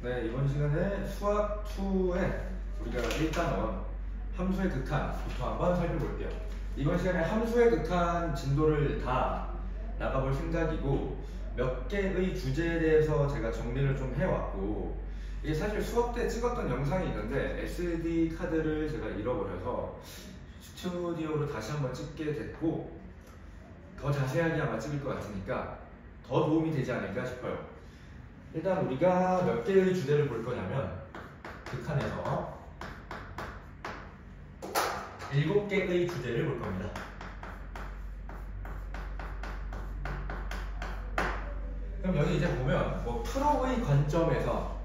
네, 이번 시간에 수학 2에 우리가 일단은 함수의 극한부터 한번 살펴볼게요. 이번 시간에 함수의 극한 진도를 다 나가볼 생각이고, 몇 개의 주제에 대해서 제가 정리를 좀 해왔고, 이게 사실 수업 때 찍었던 영상이 있는데 SD 카드를 제가 잃어버려서 스튜디오로 다시 한번 찍게 됐고, 더 자세하게 아마 찍을 것 같으니까 더 도움이 되지 않을까 싶어요. 일단 우리가 몇 개의 주제를 볼 거냐면, 극한에서 7개의 주제를 볼 겁니다. 그럼 여기 이제 보면 프로의 관점에서,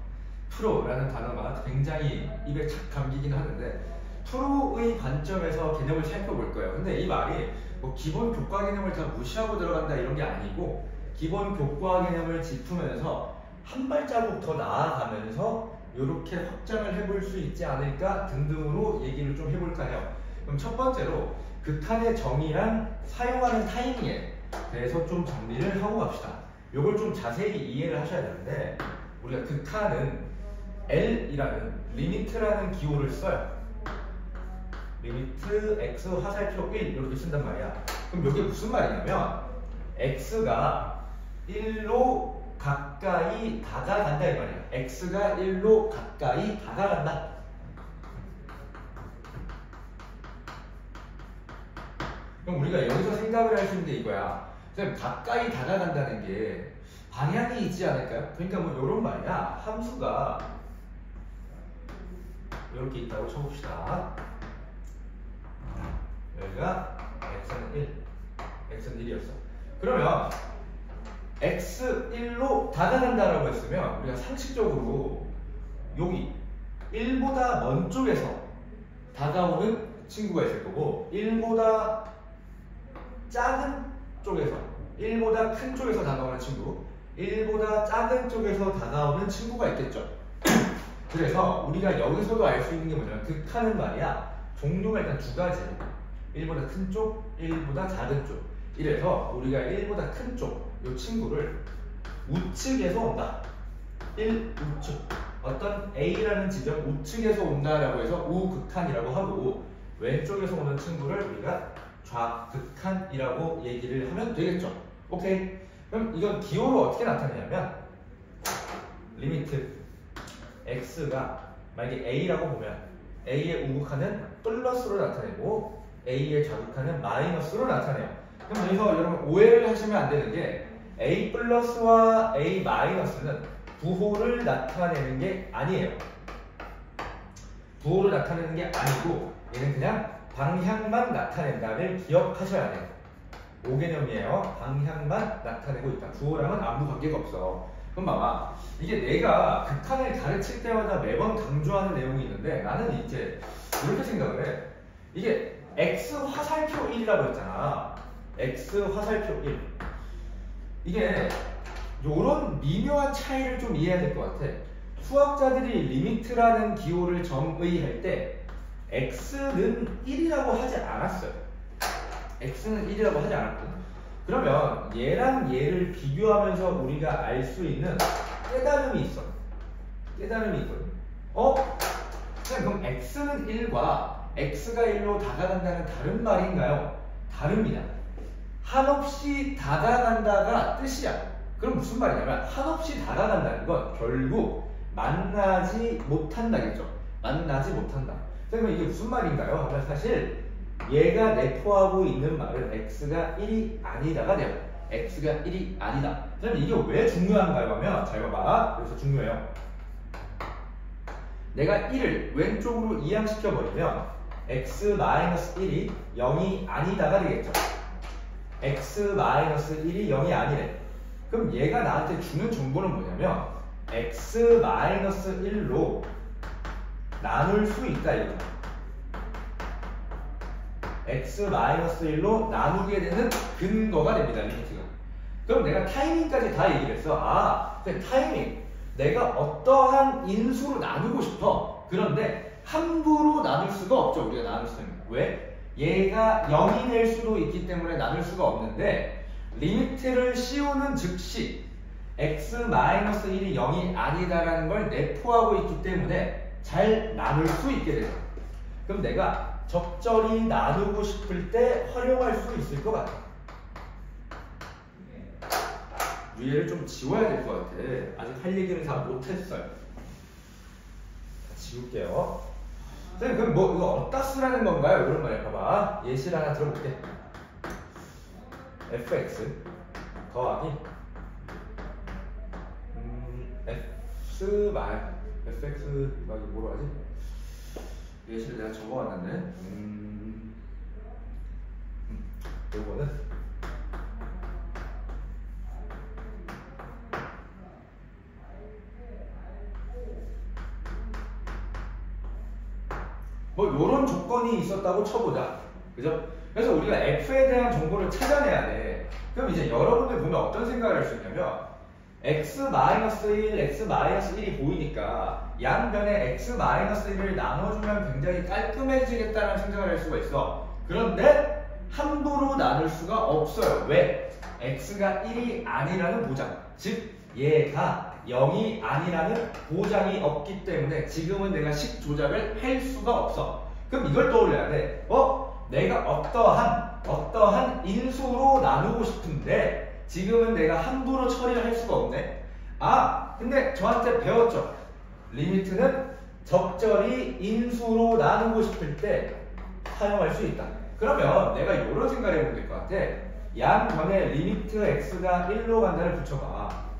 프로라는 단어가 굉장히 입에 착 감기긴 하는데, 프로의 관점에서 개념을 살펴볼 거예요. 근데 이 말이 기본 교과 개념을 다 무시하고 들어간다 이런 게 아니고, 기본 교과 개념을 짚으면서 한 발자국 더 나아가면서 이렇게 확장을 해볼 수 있지 않을까 등등으로 얘기를 좀 해볼까 해요. 그럼 첫 번째로 극한의 정의랑 사용하는 타이밍에 대해서 좀 정리를 하고 갑시다. 이걸 좀 자세히 이해를 하셔야 되는데, 우리가 극한은 L이라는 리미트라는 기호를 써요. 리미트 x 화살표 1 이렇게 쓴단 말이야. 그럼 이게 무슨 말이냐면, x가 1로 가까이 다가간다 이 말이야. x가 1로 가까이 다가간다. 그럼 우리가 여기서 생각을 할 수 있는 게 이거야. 가까이 다가간다는 게 방향이 있지 않을까요? 그러니까 이런 말이야. 함수가 이렇게 있다고 쳐봅시다. 여기가 x는 1, x는 1이었어. 그러면 x1로 다가간다라고 했으면 우리가 상식적으로 여기 1보다 먼 쪽에서 다가오는 친구가 있을 거고, 1보다 작은 쪽에서, 1보다 큰 쪽에서 다가오는 친구, 1보다 작은 쪽에서 다가오는 친구가 있겠죠. 그래서 우리가 여기서도 알 수 있는 게 뭐냐면, 극한은 말이야, 종류가 일단 두 가지. 1보다 큰 쪽, 1보다 작은 쪽. 이래서 우리가 1보다 큰 쪽, 이 친구를 우측에서 온다. 1 우측. 어떤 A라는 지점 우측에서 온다라고 해서 우극한이라고 하고, 왼쪽에서 오는 친구를 우리가 좌극한이라고 얘기를 하면 되겠죠. 오케이? 그럼 이건 기호로 어떻게 나타내냐면, 리미트 x가 만약에 A라고 보면 A의 우극한은 플러스로 나타내고 A의 좌극한은 마이너스로 나타내요. 그럼 여기서 여러분 오해를 하시면 안 되는 게, A 플러스와 A 마이너스는 부호를 나타내는 게 아니에요. 부호를 나타내는 게 아니고, 얘는 그냥 방향만 나타낸다를 기억하셔야 돼요. 5개념이에요. 방향만 나타내고 있다. 부호랑은 아무 관계가 없어. 그럼 봐봐. 이게 내가 극한을 가르칠 때마다 매번 강조하는 내용이 있는데, 나는 이제 이렇게 생각을 해. 이게 x 화살표 1이라고 했잖아. x 화살표 1. 이게 요런 미묘한 차이를 좀 이해해야 될 것 같아. 수학자들이 리미트라는 기호를 정의할 때 x는 1이라고 하지 않았어요. x는 1이라고 하지 않았거든. 그러면 얘랑 얘를 비교하면서 우리가 알 수 있는 깨달음이 있어. 깨달음이 있거든. 그럼 x는 1과 x가 1로 다가간다는 다른 말인가요? 다릅니다. 한없이 다가간다가 뜻이야. 그럼 무슨 말이냐면, 한없이 다가간다는 건 결국 만나지 못한다겠죠. 만나지 못한다. 그러면 이게 무슨 말인가요? 하면 사실 얘가 내포하고 있는 말은 x가 1이 아니다가 돼요. x가 1이 아니다. 그럼 이게 왜 중요한가요? 하면 잘 봐봐. 여기서 중요해요. 내가 1을 왼쪽으로 이항시켜버리면 x-1이 0이 아니다가 되겠죠. x-1이 0이 아니래. 그럼 얘가 나한테 주는 정보는 뭐냐면, x-1로 나눌 수 있다 이거죠. x-1로 나누게 되는 근거가 됩니다. 리미트가. 그럼 내가 타이밍까지 다 얘기를 했어. 타이밍. 내가 어떠한 인수로 나누고 싶어. 그런데 함부로 나눌 수가 없죠. 우리가 나눌 수 있는. 왜? 얘가 0이 될 수도 있기 때문에 나눌 수가 없는데, 리미트를 씌우는 즉시 x-1이 0이 아니다라는 걸 내포하고 있기 때문에 잘 나눌 수 있게 되죠. 그럼 내가 적절히 나누고 싶을 때 활용할 수 있을 것 같아. 위에를 좀 지워야 될 것 같아. 아직 할 얘기는 다 못했어요. 지울게요. 선생님, 그럼 뭐 이거 어디다 쓰라는 건가요? 이런 말이야. 봐봐. 예시를 하나 들어볼게. fx 더하기 fx 더하기 뭐로 하지? 예시를 내가 적어왔는데 요거는 뭐 요런 조건이 있었다고 쳐보자. 그죠? 그래서 우리가 f에 대한 정보를 찾아내야 돼. 그럼 이제 여러분들 보면 어떤 생각을 할 수 있냐면 x-1, x-1이 보이니까 양변에 x-1을 나눠주면 굉장히 깔끔해지겠다는 생각을 할 수가 있어. 그런데 함부로 나눌 수가 없어요. 왜? x가 1이 아니라는 보장. 즉 얘가 0이 아니라는 보장이 없기 때문에 지금은 내가 식 조작을 할 수가 없어. 그럼 이걸 떠올려야 돼. 내가 어떠한 인수로 나누고 싶은데 지금은 내가 함부로 처리를 할 수가 없네. 근데 저한테 배웠죠. 리미트는 적절히 인수로 나누고 싶을 때 사용할 수 있다. 그러면 내가 이런 생각을 해보면 될 것 같아. 양변에 리미트 x가 1로 간다를 붙여봐.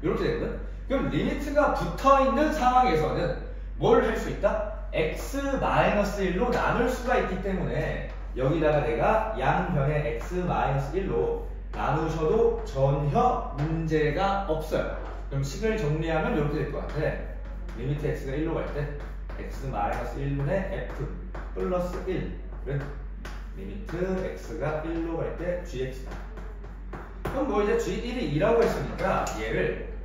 이렇게 되거든. 그럼 리미트가 붙어있는 상황에서는 뭘 할 수 있다? x-1로 나눌 수가 있기 때문에 여기다가 내가 양변에 x-1로 나누셔도 전혀 문제가 없어요. 그럼 식을 정리하면 이렇게 될 것 같아. 리미트 x가 1로 갈 때 x-1분의 f 플러스 1은 리미트 x가 1로 갈 때 gx다. 그럼 뭐 이제 g1이 2라고 했으니까 얘를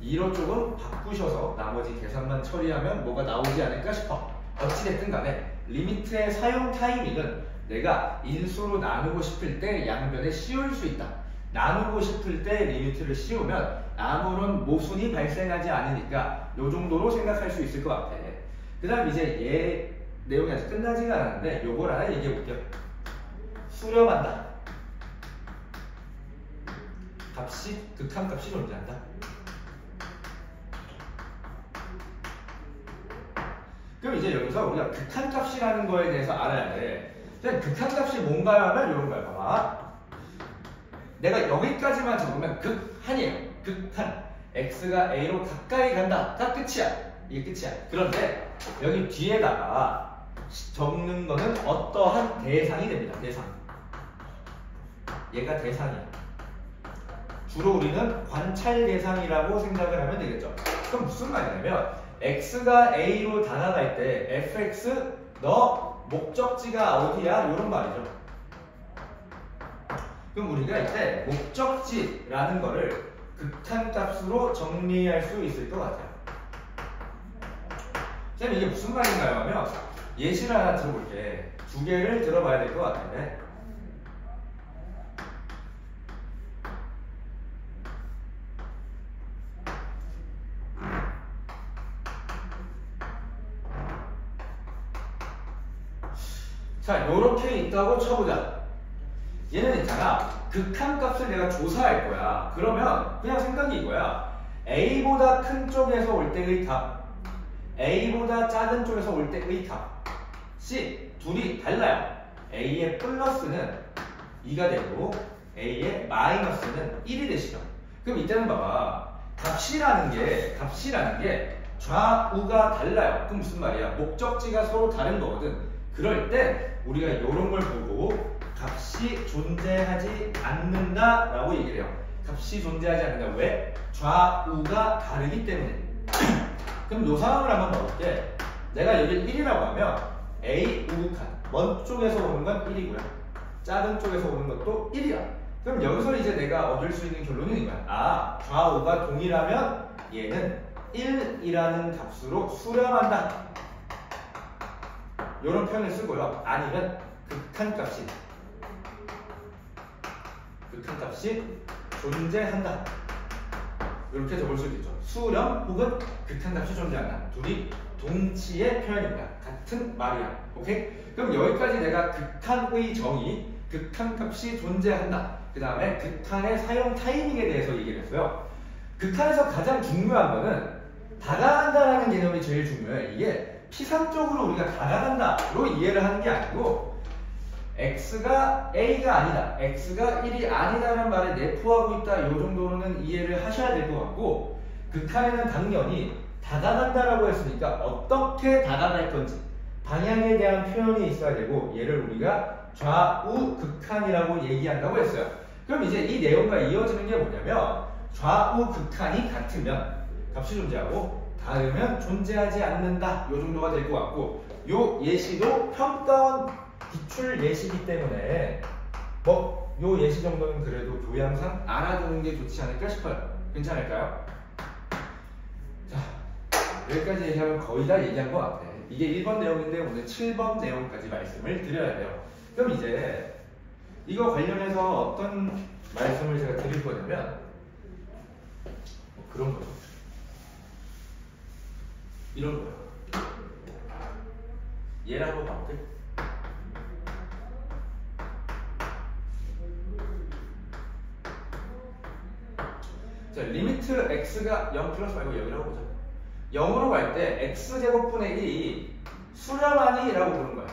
2로 조금 바꾸셔서 나머지 계산만 처리하면 뭐가 나오지 않을까 싶어. 어찌됐든 간에 리미트의 사용 타이밍은 내가 인수로 나누고 싶을 때 양변에 씌울 수 있다. 나누고 싶을 때 리미트를 씌우면 아무런 모순이 발생하지 않으니까 이 정도로 생각할 수 있을 것 같아. 그 다음 이제 얘 내용이 아직 끝나지가 않았는데 요걸 하나 얘기해 볼게요. 수렴한다. 극한값이 존재한다. 그럼 이제 여기서 우리가 극한값이라는 거에 대해서 알아야 돼. 극한값이 뭔가요 하면 이런 거야. 봐봐. 내가 여기까지만 적으면 극한이에요. 극한. x가 a로 가까이 간다. 다 끝이야. 이게 끝이야. 그런데 여기 뒤에다가 적는 거는 어떠한 대상이 됩니다. 대상. 얘가 대상이야. 주로 우리는 관찰 대상이라고 생각을 하면 되겠죠. 그럼 무슨 말이냐면 x가 a로 다가갈 때 fx 너 목적지가 어디야? 이런 말이죠. 그럼 우리가 이때 목적지라는 거를 극한값으로 정리할 수 있을 것 같아요. 쌤 이게 무슨 말인가요? 하면 예시를 하나 들어볼게. 두 개를 들어봐야 될 것 같은데 자, 요렇게 있다고 쳐보자. 얘는 있잖아. 극한값을 내가 조사할 거야. 그러면 그냥 생각이 이거야. a보다 큰 쪽에서 올 때의 값, a보다 작은 쪽에서 올 때의 값이 둘이 달라요. a의 플러스는 2가 되고 a의 마이너스는 1이 되시죠. 그럼 이때는 봐봐. 값이라는 게 좌우가 달라요. 그럼 무슨 말이야? 목적지가 서로 다른 거거든. 그럴 때 우리가 이런 걸 보고 값이 존재하지 않는다라고 얘기를 해요. 값이 존재하지 않는다. 왜? 좌우가 다르기 때문에. 그럼 이 상황을 한번 봐볼게. 내가 여기 1이라고 하면 A 우극한 먼 쪽에서 오는 건 1이고요. 작은 쪽에서 오는 것도 1이야. 그럼 여기서 이제 내가 얻을 수 있는 결론은 이거야. 좌우가 동일하면 얘는 1이라는 값으로 수렴한다. 이런 표현을 쓰고요. 아니면 극한값이 존재한다. 이렇게 적을 수도 있죠. 수렴 혹은 극한값이 존재한다. 둘이 동치의 표현입니다. 같은 말이야. 오케이? 그럼 여기까지 내가 극한의 정의, 극한값이 존재한다. 그 다음에 극한의 사용 타이밍에 대해서 얘기를 했어요. 극한에서 가장 중요한 거는 다가간다라는 개념이 제일 중요해. 이게 피상적으로 우리가 다가간다로 이해를 하는 게 아니고 x가 a가 아니다, x가 1이 아니다라는 말에 내포하고 있다. 이 정도로는 이해를 하셔야 될 것 같고, 극한에는 당연히 다가간다라고 했으니까 어떻게 다가갈 건지 방향에 대한 표현이 있어야 되고, 얘를 우리가 좌우 극한이라고 얘기한다고 했어요. 그럼 이제 이 내용과 이어지는 게 뭐냐면, 좌우 극한이 같으면 값이 존재하고 다르면 존재하지 않는다. 이 정도가 될 것 같고, 요 예시도 평가원 기출 예시이기 때문에 요 예시 정도는 그래도 교양상 알아두는 게 좋지 않을까 싶어요. 괜찮을까요? 자, 여기까지 얘기하면 거의 다 얘기한 것 같아. 이게 1번 내용인데 오늘 7번 내용까지 말씀을 드려야 돼요. 그럼 이제 이거 관련해서 어떤 말씀을 제가 드릴 거냐면 그런 거죠. 이런 거예요. 얘를 한번 봐볼게. 자, 리미트 x가 0 플러스 말고 0이라고 보자. 0으로 갈 때 x제곱분의 1이 수렴하니? 라고 부른 거야.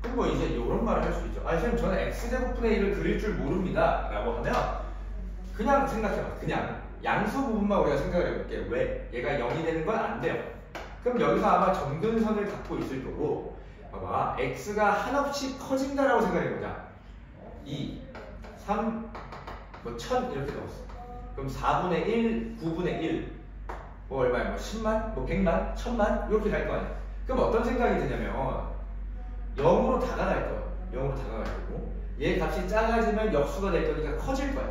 그럼 뭐 이제 이런 말을 할 수 있죠. 아, 선생님 저는 x제곱분의 1을 그릴 줄 모릅니다. 라고 하면 그냥 생각해봐. 그냥 양수 부분만 우리가 생각을 해볼게. 왜? 얘가 0이 되는 건 안 돼요. 그럼 여기서 아마 점근선을 갖고 있을 거고, 봐봐. x가 한없이 커진다라고 생각해보자. 2, 3, 뭐 1000 이렇게 넣었어. 그럼 4분의 1, 9분의 1, 뭐 얼마야? 뭐 10만, 뭐 100만, 1000만 이렇게 갈 거 아니야. 그럼 어떤 생각이 드냐면 0으로 다가갈 거야. 0으로 다가갈 거고, 얘 값이 작아지면 역수가 될 거니까 커질 거야.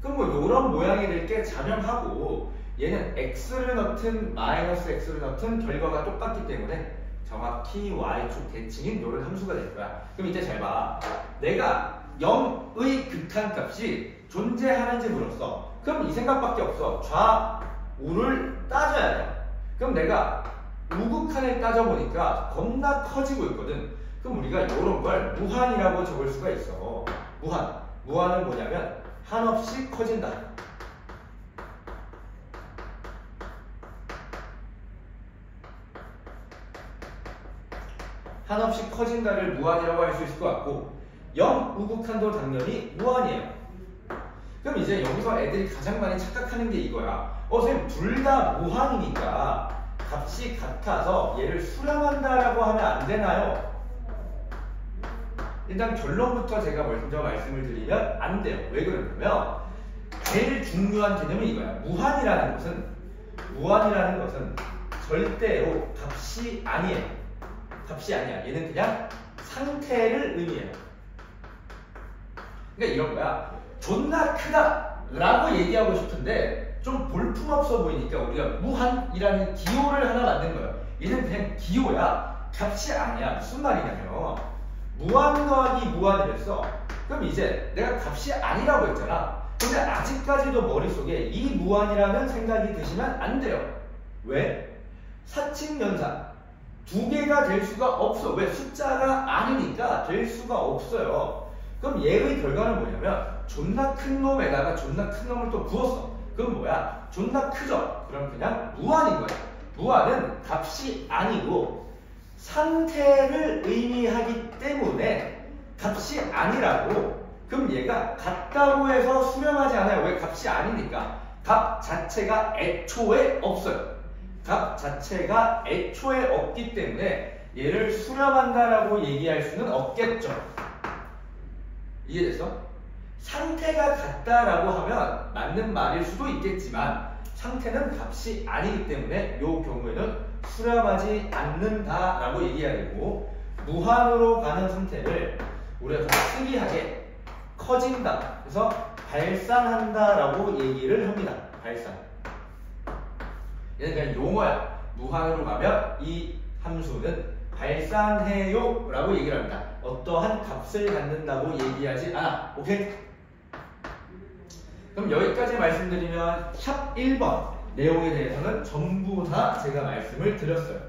그럼 뭐 이런 모양이 될 게 자명하고, 얘는 x를 넣든 마이너스 x를 넣든 결과가 똑같기 때문에 정확히 y축 대칭인 이런 함수가 될 거야. 그럼 이제 잘 봐. 내가 0의 극한값이 존재하는지 물었어. 그럼 이 생각밖에 없어. 좌우를 따져야 돼. 그럼 내가 우극한을 따져보니까 겁나 커지고 있거든. 그럼 우리가 이런 걸 무한이라고 적을 수가 있어. 무한은 뭐냐면 한없이 커진다. 한없이 커진다를 무한이라고 할 수 있을 것 같고, 0 우극한도 당연히 무한이에요. 그럼 이제 여기서 애들이 가장 많이 착각하는 게 이거야. 선생님 둘 다 무한이니까 값이 같아서 얘를 수렴한다라고 하면 안 되나요? 일단 결론부터 제가 먼저 말씀을 드리면 안 돼요. 왜 그러냐면 제일 중요한 개념이 이거야. 무한이라는 것은 절대로 값이 아니에요. 값이 아니야. 얘는 그냥 상태를 의미해요. 그러니까 이런 거야. 존나 크다 라고 얘기하고 싶은데 좀 볼품없어 보이니까 우리가 무한이라는 기호를 하나 만든 거예요. 얘는 그냥 기호야. 값이 아니야. 무슨 말이냐면 무한 더하기 무한이랬어. 그럼 이제 내가 값이 아니라고 했잖아. 근데 아직까지도 머릿속에 이 무한이라는 생각이 드시면 안 돼요. 왜? 사칙연산 두 개가 될 수가 없어. 왜? 숫자가 아니니까 될 수가 없어요. 그럼 얘의 결과는 뭐냐면 존나 큰 놈에다가 존나 큰 놈을 또 부었어. 그럼 뭐야? 존나 크죠? 그럼 그냥 무한인 거야. 무한은 값이 아니고 상태를 의미하기 때문에 값이 아니라고. 그럼 얘가 같다고 해서 수렴하지 않아요. 왜? 값이 아니니까. 값 자체가 애초에 없어요. 값 자체가 애초에 없기 때문에 얘를 수렴한다라고 얘기할 수는 없겠죠. 이해됐어? 상태가 같다라고 하면 맞는 말일 수도 있겠지만 상태는 값이 아니기 때문에 이 경우에는 수렴하지 않는다라고 얘기해야 되고, 무한으로 가는 상태를 우리가 좀 특이하게 커진다. 그래서 발산한다라고 얘기를 합니다. 발산. 얘는 그냥 용어야. 무한으로 가면 이 함수는 발산해요 라고 얘기를 합니다. 어떠한 값을 갖는다고 얘기하지 않아. 오케이? 그럼 여기까지 말씀드리면 샵 1번 내용에 대해서는 전부 다 제가 말씀을 드렸어요.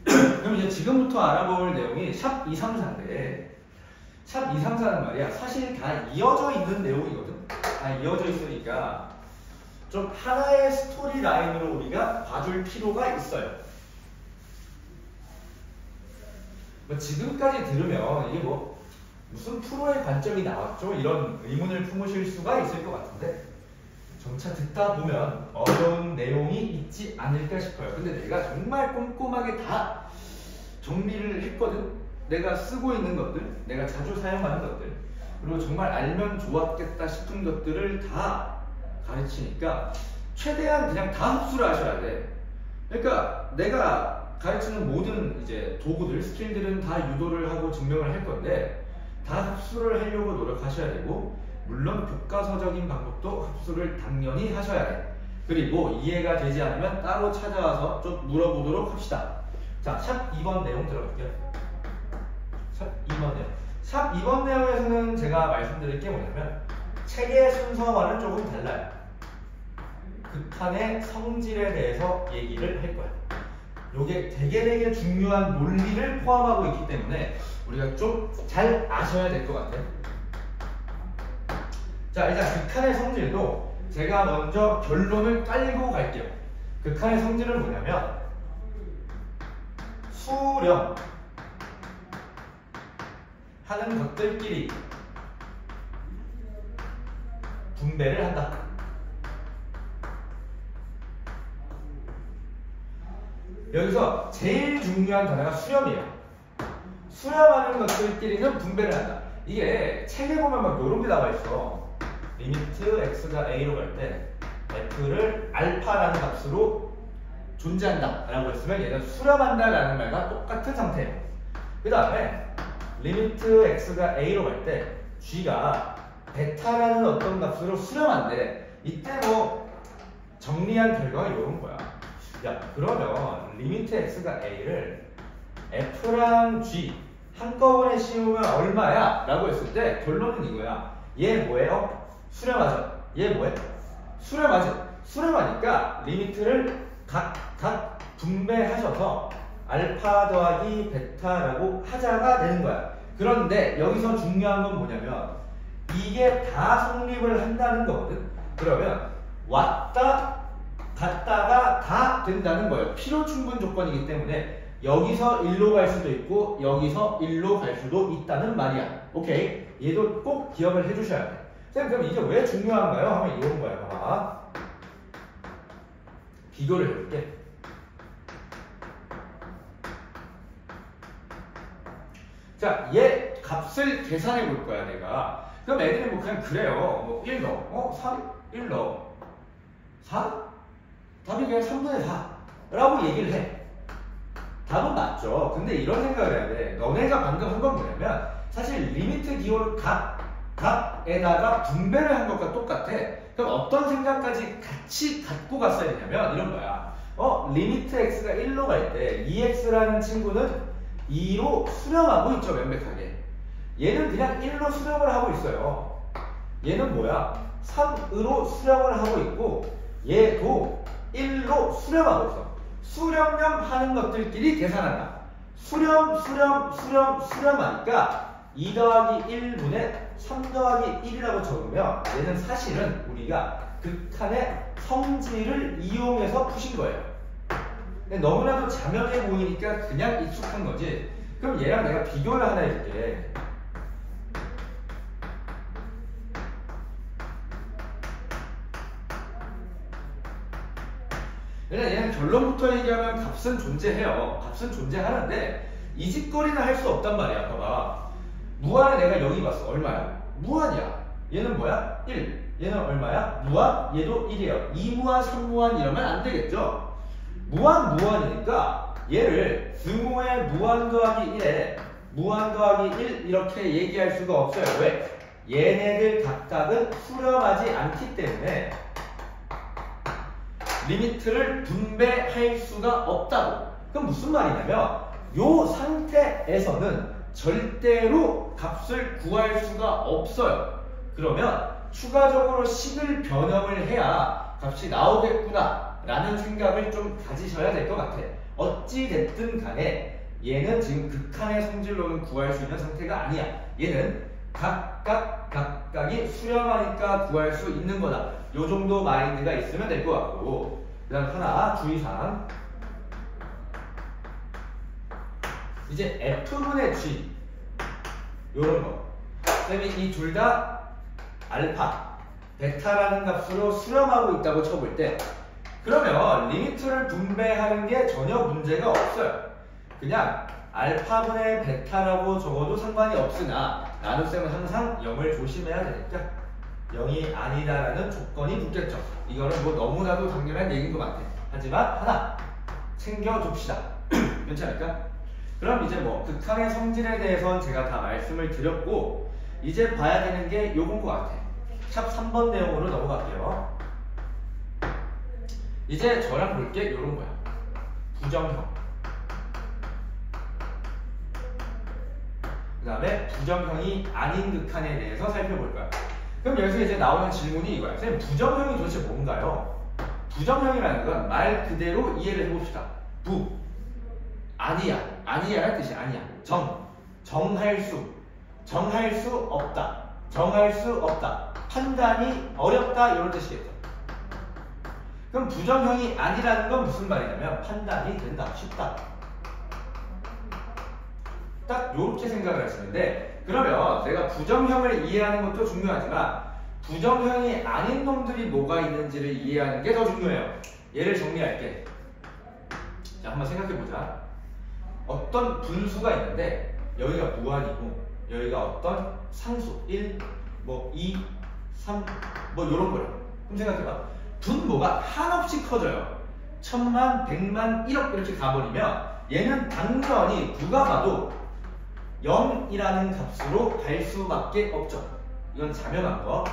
그럼 이제 지금부터 알아볼 내용이 샵 234인데 샵 234는 말이야 사실 다 이어져 있는 내용이거든. 다 이어져 있으니까 좀 하나의 스토리 라인으로 우리가 봐줄 필요가 있어요. 뭐 지금까지 들으면 이게 뭐 무슨 프로의 관점이 나왔죠? 이런 의문을 품으실 수가 있을 것 같은데 점차 듣다 보면 어려운 내용이 있지 않을까 싶어요. 근데 내가 정말 꼼꼼하게 다 정리를 했거든. 내가 쓰고 있는 것들, 내가 자주 사용하는 것들, 그리고 정말 알면 좋았겠다 싶은 것들을 다 가르치니까 최대한 그냥 다 흡수를 하셔야 돼. 그러니까 내가 가르치는 모든 이제 도구들, 스킬들은 다 유도를 하고 증명을 할 건데 다 흡수를 하려고 노력하셔야 되고 물론 교과서적인 방법도 흡수를 당연히 하셔야 돼. 그리고 이해가 되지 않으면 따로 찾아와서 좀 물어보도록 합시다. 자, 샵 2번 내용 들어갈게요. 샵 2번 내용. 샵 2번 내용에서는 제가 말씀드릴 게 뭐냐면 책의 순서와는 조금 달라요. 극한의 성질에 대해서 얘기를 할 거야. 요게 되게 중요한 논리를 포함하고 있기 때문에 우리가 좀 잘 아셔야 될 것 같아요. 자, 일단 극한의 성질도 제가 먼저 결론을 깔고 갈게요. 극한의 성질은 뭐냐면 수렴 하는 것들끼리 분배를 한다. 여기서 제일 중요한 단어가 수렴이에요. 수렴하는 것들끼리는 분배를 한다. 이게 책에 보면 막 이런 게 나와 있어. 리미트 x가 a로 갈 때 f를 알파라는 값으로 존재한다 라고 했으면 얘는 수렴한다 라는 말과 똑같은 상태예요. 그 다음에 리미트 x가 a로 갈 때 g가 베타라는 어떤 값으로 수렴한데 이때 뭐 정리한 결과가 이런 거야. 야, 그러면 리미트 x가 a를 f랑 g 한꺼번에 씌우면 얼마야? 라고 했을 때 결론은 이거야. 얘 뭐예요? 수렴하죠. 얘 뭐예요? 수렴하죠. 수렴하니까 리미트를 각 분배하셔서 알파 더하기 베타라고 하자가 되는 거야. 그런데 여기서 중요한 건 뭐냐면 이게 다 성립을 한다는 거거든. 그러면 왔다 갔다가 다 된다는 거예요. 필요 충분 조건이기 때문에 여기서 1로 갈 수도 있고 여기서 1로 갈 수도 있다는 말이야. 오케이? 얘도 꼭 기억을 해주셔야 돼. 쌤, 그럼 이게 왜 중요한가요? 하면 이런 거야. 봐봐. 비교를 해볼게. 자, 얘 값을 계산해 볼 거야, 내가. 그럼 애들이 뭐 그냥 그래요. 뭐 1 넣어. 3? 1 넣어. 4? 답이 그냥 3분의 4라고 얘기를 해. 답은 맞죠. 근데 이런 생각을 해야 돼. 너네가 방금 한 건 뭐냐면 사실 리미트 기호를 각에다가 분배를 한 것과 똑같아. 그럼 어떤 생각까지 같이 갖고 갔어야 되냐면 이런 거야. 리미트 x가 1로 갈 때 2x라는 친구는 2로 수렴하고 있죠. 명백하게. 얘는 그냥 1로 수렴을 하고 있어요. 얘는 뭐야? 3으로 수렴을 하고 있고 얘도 1로 수렴하고 있어. 수렴령 하는 것들끼리 계산한다. 수렴하니까 2 더하기 1분의 3 더하기 1이라고 적으면 얘는 사실은 우리가 극한의 성질을 이용해서 푸신 거예요. 근데 너무나도 자명해 보이니까 그냥 익숙한 거지. 그럼 얘랑 내가 비교를 하나 해줄게. 일단 얘는 결론부터 얘기하면 값은 존재해요. 값은 존재하는데 이 짓거리는 할 수 없단 말이야. 봐봐. 무한에 내가 여기 봤어. 얼마야? 무한이야. 얘는 뭐야? 1. 얘는 얼마야? 무한? 얘도 1이에요. 2무한, 3무한 이러면 안 되겠죠? 무한이니까 얘를 등호의 무한 더하기 1에 무한 더하기 1 이렇게 얘기할 수가 없어요. 왜? 얘네들 각각은 수렴하지 않기 때문에 리미트를 분배할 수가 없다고. 그럼 무슨 말이냐면 요 상태에서는 절대로 값을 구할 수가 없어요. 그러면 추가적으로 식을 변형을 해야 값이 나오겠구나 라는 생각을 좀 가지셔야 될 것 같아. 어찌됐든 간에 얘는 지금 극한의 성질로는 구할 수 있는 상태가 아니야. 얘는 각각이 수렴하니까 구할 수 있는 거다. 요 정도 마인드가 있으면 될 것 같고, 그 다음 하나 주의사항. 이제 F분의 G 요런 거. 쌤이 이 둘 다 알파, 베타라는 값으로 수렴하고 있다고 쳐볼 때, 그러면 리미트를 분배하는 게 전혀 문제가 없어요. 그냥 알파분의 베타라고 적어도 상관이 없으나 나눗셈은 항상 0을 조심해야 되니까 0이 아니다라는 조건이 붙겠죠. 이거는 뭐 너무나도 당연한 얘기인 것 같아. 하지만 하나 챙겨둡시다. 괜찮을까? 그럼 이제 뭐 극한의 성질에 대해서는 제가 다 말씀을 드렸고, 이제 봐야 되는 게 요건 것 같아. 샵 3번 내용으로 넘어갈게요. 이제 저랑 볼 게 요런 거야. 부정형. 그 다음에 부정형이 아닌 극한에 대해서 살펴볼 거야. 그럼 여기서 이제 나오는 질문이 이거야. 선생님, 부정형이 도대체 뭔가요? 부정형이라는 건 말 그대로 이해를 해봅시다. 부, 아니야. 아니야라는 뜻이 아니야. 정할 수 없다. 정할 수 없다. 판단이 어렵다. 이런 뜻이겠죠. 그럼 부정형이 아니라는 건 무슨 말이냐면 판단이 된다. 쉽다. 딱 요렇게 생각을 하시는데, 그러면 내가 부정형을 이해하는 것도 중요하지만 부정형이 아닌 놈들이 뭐가 있는지를 이해하는 게 더 중요해요. 얘를 정리할게. 자, 한번 생각해보자. 어떤 분수가 있는데 여기가 무한이고 여기가 어떤 상수 1, 뭐 2, 3, 뭐 요런 거예요. 그럼 생각해봐. 분모가 한없이 커져요. 1000만, 100만, 1억 이렇게 가버리면 얘는 당연히 누가 봐도 0이라는 값으로 갈 수밖에 없죠. 이건 자명한 거.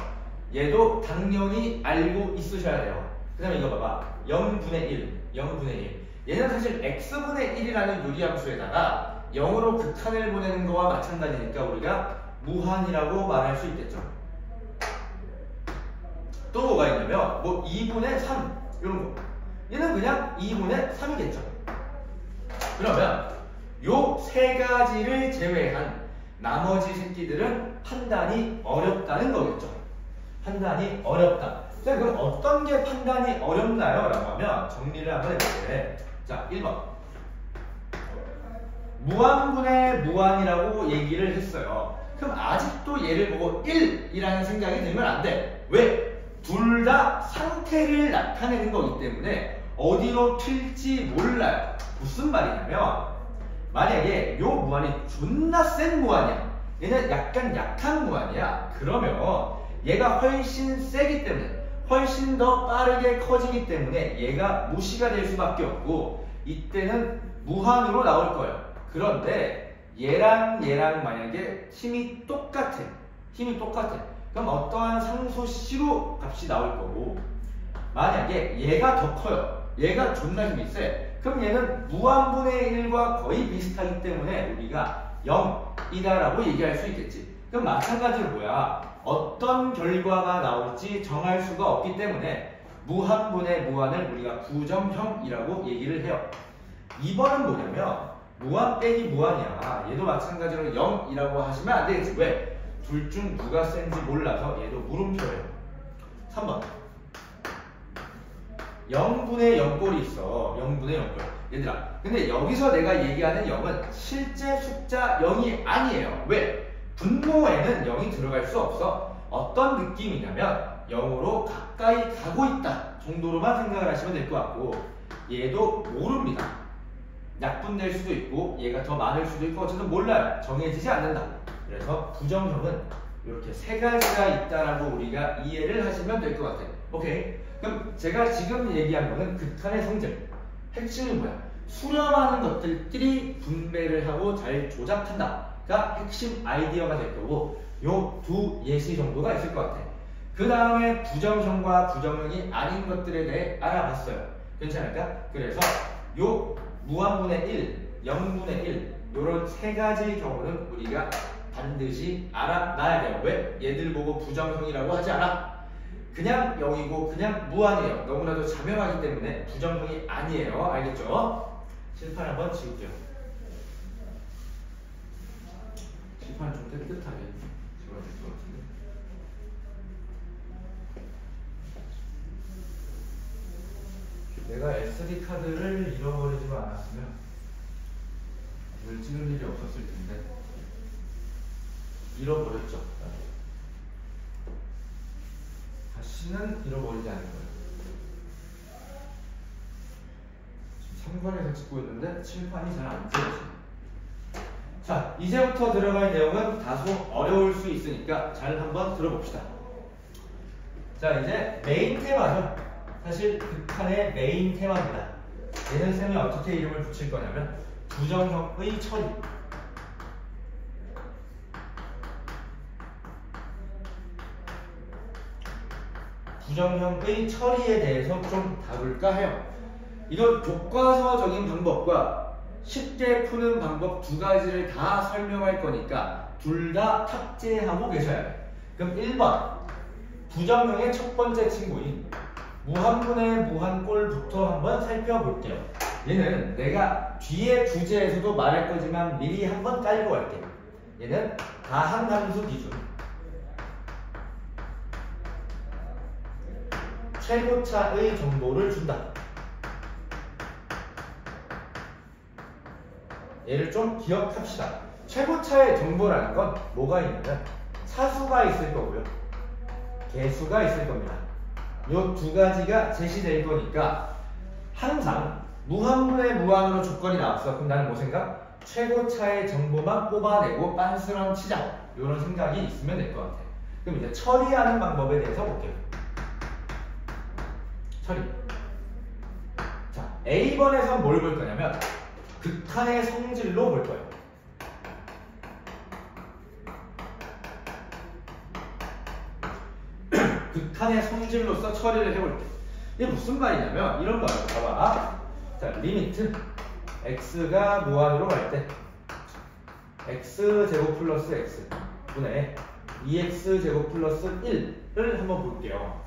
얘도 당연히 알고 있으셔야 돼요. 그 다음에 이거 봐봐. 0분의 1, 0분의 1. 얘는 사실 x분의 1이라는 유리함수에다가 0으로 극한을 보내는 거와 마찬가지니까 우리가 무한이라고 말할 수 있겠죠. 또 뭐가 있냐면 뭐 2분의 3 이런 거. 얘는 그냥 2분의 3이겠죠. 그러면 요 세 가지를 제외한 나머지 새끼들은 판단이 어렵다는 거겠죠. 판단이 어렵다. 그럼 어떤 게 판단이 어렵나요? 라고 하면 정리를 한번 해볼게. 자, 1번. 무한분의 무한이라고 얘기를 했어요. 그럼 아직도 얘를 보고 1이라는 생각이 들면 안 돼. 왜? 둘 다 상태를 나타내는 거기 때문에 어디로 튈지 몰라요. 무슨 말이냐면 만약에 요 무한이 존나 센 무한이야. 얘는 약간 약한 무한이야. 그러면 얘가 훨씬 세기 때문에 훨씬 더 빠르게 커지기 때문에 얘가 무시가 될 수밖에 없고 이때는 무한으로 나올 거예요. 그런데 얘랑 만약에 힘이 똑같아. 그럼 어떠한 상수 C로 값이 나올 거고, 만약에 얘가 더 커요. 얘가 존나 힘이 세. 그럼 얘는 무한분의 1과 거의 비슷하기 때문에 우리가 0이다라고 얘기할 수 있겠지. 그럼 마찬가지로 뭐야? 어떤 결과가 나올지 정할 수가 없기 때문에 무한분의 무한을 우리가 부정형이라고 얘기를 해요. 2번은 뭐냐면 무한 빼기 무한이야. 얘도 마찬가지로 0이라고 하시면 안 되겠지. 왜? 둘 중 누가 센지 몰라서 얘도 물음표예요. 3번 0분의 0꼴이 있어. 0분의 0꼴. 얘들아, 근데 여기서 내가 얘기하는 0은 실제 숫자 0이 아니에요. 왜? 분모에는 0이 들어갈 수 없어. 어떤 느낌이냐면 0으로 가까이 가고 있다 정도로만 생각을 하시면 될 것 같고, 얘도 모릅니다. 약분될 수도 있고 얘가 더 많을 수도 있고 어쨌든 몰라요. 정해지지 않는다. 그래서 부정형은 이렇게 세 가지가 있다라고 우리가 이해를 하시면 될 것 같아요. 오케이? 그럼 제가 지금 얘기한 거는 극한의 성질. 핵심이 뭐야? 수렴하는 것들끼리 분배를 하고 잘 조작한다. 핵심 아이디어가 될 거고 요 두 예시 정도가 있을 것 같아. 그 다음에 부정형과 부정형이 아닌 것들에 대해 알아봤어요. 괜찮을까? 그래서 요 무한분의 1, 0분의 1 요런 세 가지 경우는 우리가 반드시 알아놔야 돼요. 왜? 얘들 보고 부정형이라고 하지 않아. 그냥 0이고 그냥 무한이에요. 너무나도 자명하기 때문에 부정형이 아니에요. 알겠죠? 칠판 한번 지울게요. 칠판을 좀 깨끗하게 지워줄 것 같은데. 내가 SD카드를 잃어버리지만 않았으면 이걸 찍을 일이 없었을 텐데 잃어버렸죠. 다시는 잃어버리지 않을 거예요. 지금 3번에서 찍고 있는데 칠판이 잘 안 찍어져요. 자, 이제부터 들어갈 내용은 다소 어려울 수 있으니까 잘 한번 들어봅시다. 자, 이제 메인 테마죠. 사실 극한의 메인 테마입니다. 얘는 쌤이 어떻게 이름을 붙일 거냐면 부정형의 처리. 부정형의 처리에 대해서 좀 다룰까 해요. 이건 교과서적인 방법과 쉽게 푸는 방법 두 가지를 다 설명할 거니까 둘 다 탑재하고 계셔야 돼요. 그럼 1번 부정형의 첫 번째 친구인 무한분의 무한꼴부터 한번 살펴볼게요. 얘는 내가 뒤에 주제에서도 말할 거지만 미리 한번 깔고 갈게. 얘는 다항함수 기준 최고차의 정보를 준다. 얘를 좀 기억합시다. 최고차의 정보라는 건 뭐가 있냐면 차수가 있을 거고요. 개수가 있을 겁니다. 요 두 가지가 제시될 거니까 항상 무한분의 무한으로 조건이 나왔어. 그럼 나는 뭐 생각? 최고차의 정보만 뽑아내고 빤스런 치자. 이런 생각이 있으면 될 것 같아. 그럼 이제 처리하는 방법에 대해서 볼게요. 처리. 자, A번에서 뭘 볼 거냐면 극한의 성질로 볼 거예요. 극한의 성질로서 처리를 해볼게. 이게 무슨 말이냐면 이런 거예요. 봐봐. 자, 리미트 x가 무한으로 갈 때 x제곱 플러스 x 분의 2x제곱 플러스 1을 한번 볼게요.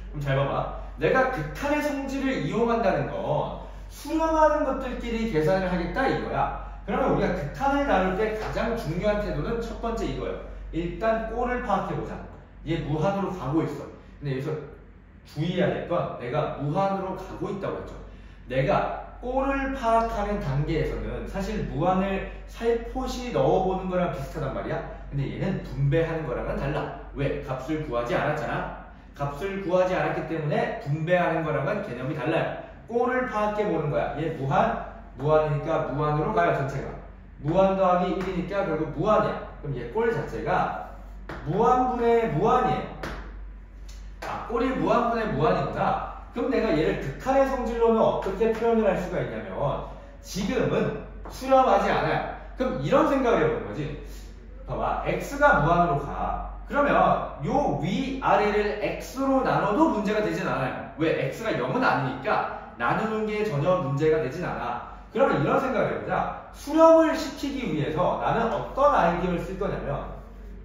그럼 잘 봐봐. 내가 극한의 성질을 이용한다는 건 수렴하는 것들끼리 계산을 하겠다 이거야. 그러면 우리가 극한을 나눌 때 가장 중요한 태도는 첫 번째 이거예요. 일단 꼴을 파악해보자. 얘 무한으로 가고 있어. 근데 여기서 주의해야 될 건 내가 무한으로 가고 있다고 했죠. 내가 꼴을 파악하는 단계에서는 사실 무한을 살포시 넣어보는 거랑 비슷하단 말이야. 근데 얘는 분배하는 거랑은 달라. 왜? 값을 구하지 않았잖아. 값을 구하지 않았기 때문에 분배하는 거랑은 개념이 달라요. 꼴을 파악해보는 거야. 얘 무한이니까 무한으로 가요. 전체가. 무한 더하기 1이니까 결국 무한이야. 그럼 얘 꼴 자체가 무한분의 무한이에요. 아, 꼴이 무한분의 무한이구나. 그럼 내가 얘를 극한의 성질로는 어떻게 표현을 할 수가 있냐면 지금은 수렴하지 않아요. 그럼 이런 생각을 해보는 거지. 봐봐. x가 무한으로 가. 그러면 요 위아래를 x로 나눠도 문제가 되진 않아요. 왜? x가 0은 아니니까 나누는 게 전혀 문제가 되진 않아. 그러면 이런 생각을 해보자. 수렴을 시키기 위해서 나는 어떤 아이디어를 쓸 거냐면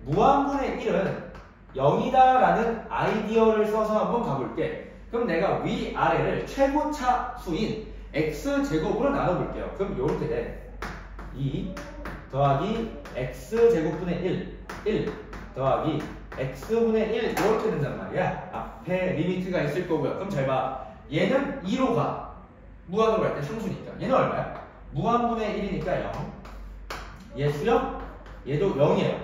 무한분의 1은 0이다 라는 아이디어를 써서 한번 가볼게. 그럼 내가 위아래를 최고차 수인 x제곱으로 나눠볼게요. 그럼 요렇게 돼. 2 더하기 x제곱분의 1 더하기 x분의 1 이렇게 된단 말이야. 앞에 리미트가 있을 거고요. 그럼 잘 봐. 얘는 2로 가. 무한으로 갈 때 상수니까. 얘는 얼마야? 무한분의 1이니까 0. 얘 수렴? 얘도 0이에요.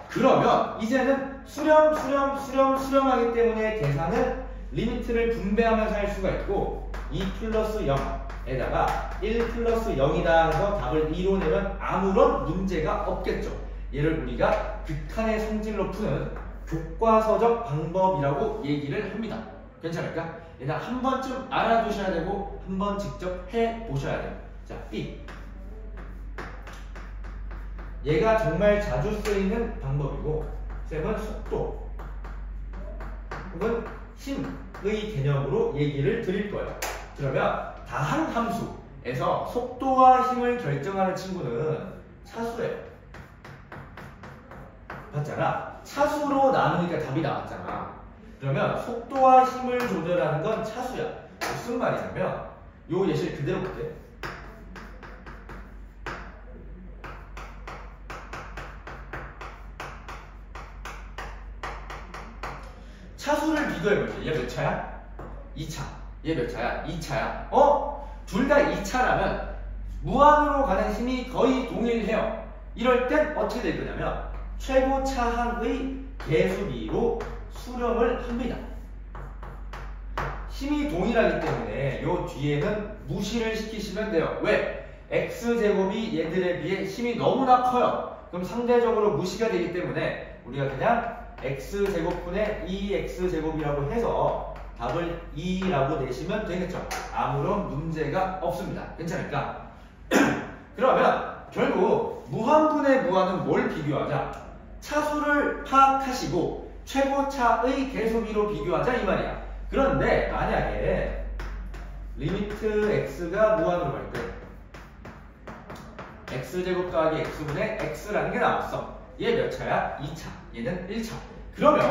그러면 이제는 수렴하기 때문에 계산은 리미트를 분배하면서 할 수가 있고 2 플러스 0에다가 1 플러스 0이다 해서 답을 2로 내면 아무런 문제가 없겠죠. 얘를 우리가 극한의 성질로 푸는 교과서적 방법이라고 얘기를 합니다. 괜찮을까? 얘는 한 번쯤 알아두셔야 되고 한 번 직접 해보셔야 돼요. 자, B 얘가 정말 자주 쓰이는 방법이고 쌤은 속도 혹은 힘의 개념으로 얘기를 드릴 거예요. 그러면 다한 함수에서 속도와 힘을 결정하는 친구는 차수예요. 봤잖아. 차수로 나누니까 답이 나왔잖아. 그러면 속도와 힘을 조절하는 건 차수야. 무슨 말이냐면 요 예시를 그대로 볼게. 차수를 비교해볼게. 얘 몇 차야? 2차. 얘 몇 차야? 2차야. 둘 다 2차라면 무한으로 가는 힘이 거의 동일해요. 이럴 땐 어떻게 될 거냐면 최고 차항의 개수비로 수렴을 합니다. 힘이 동일하기 때문에 요 뒤에는 무시를 시키시면 돼요. 왜? x제곱이 얘들에 비해 힘이 너무나 커요. 그럼 상대적으로 무시가 되기 때문에 우리가 그냥 x제곱분의 2x제곱이라고 해서 답을 2라고 내시면 되겠죠. 아무런 문제가 없습니다. 괜찮을까? 그러면 결국 무한분의 무한은 뭘 비교하자? 차수를 파악하시고 최고차의 개수비로 비교하자 이 말이야. 그런데 만약에 리미트 x가 무한으로 갈 때 x제곱 더하기 x분의 x라는 게 나왔어. 얘 몇 차야? 2차. 얘는 1차. 그러면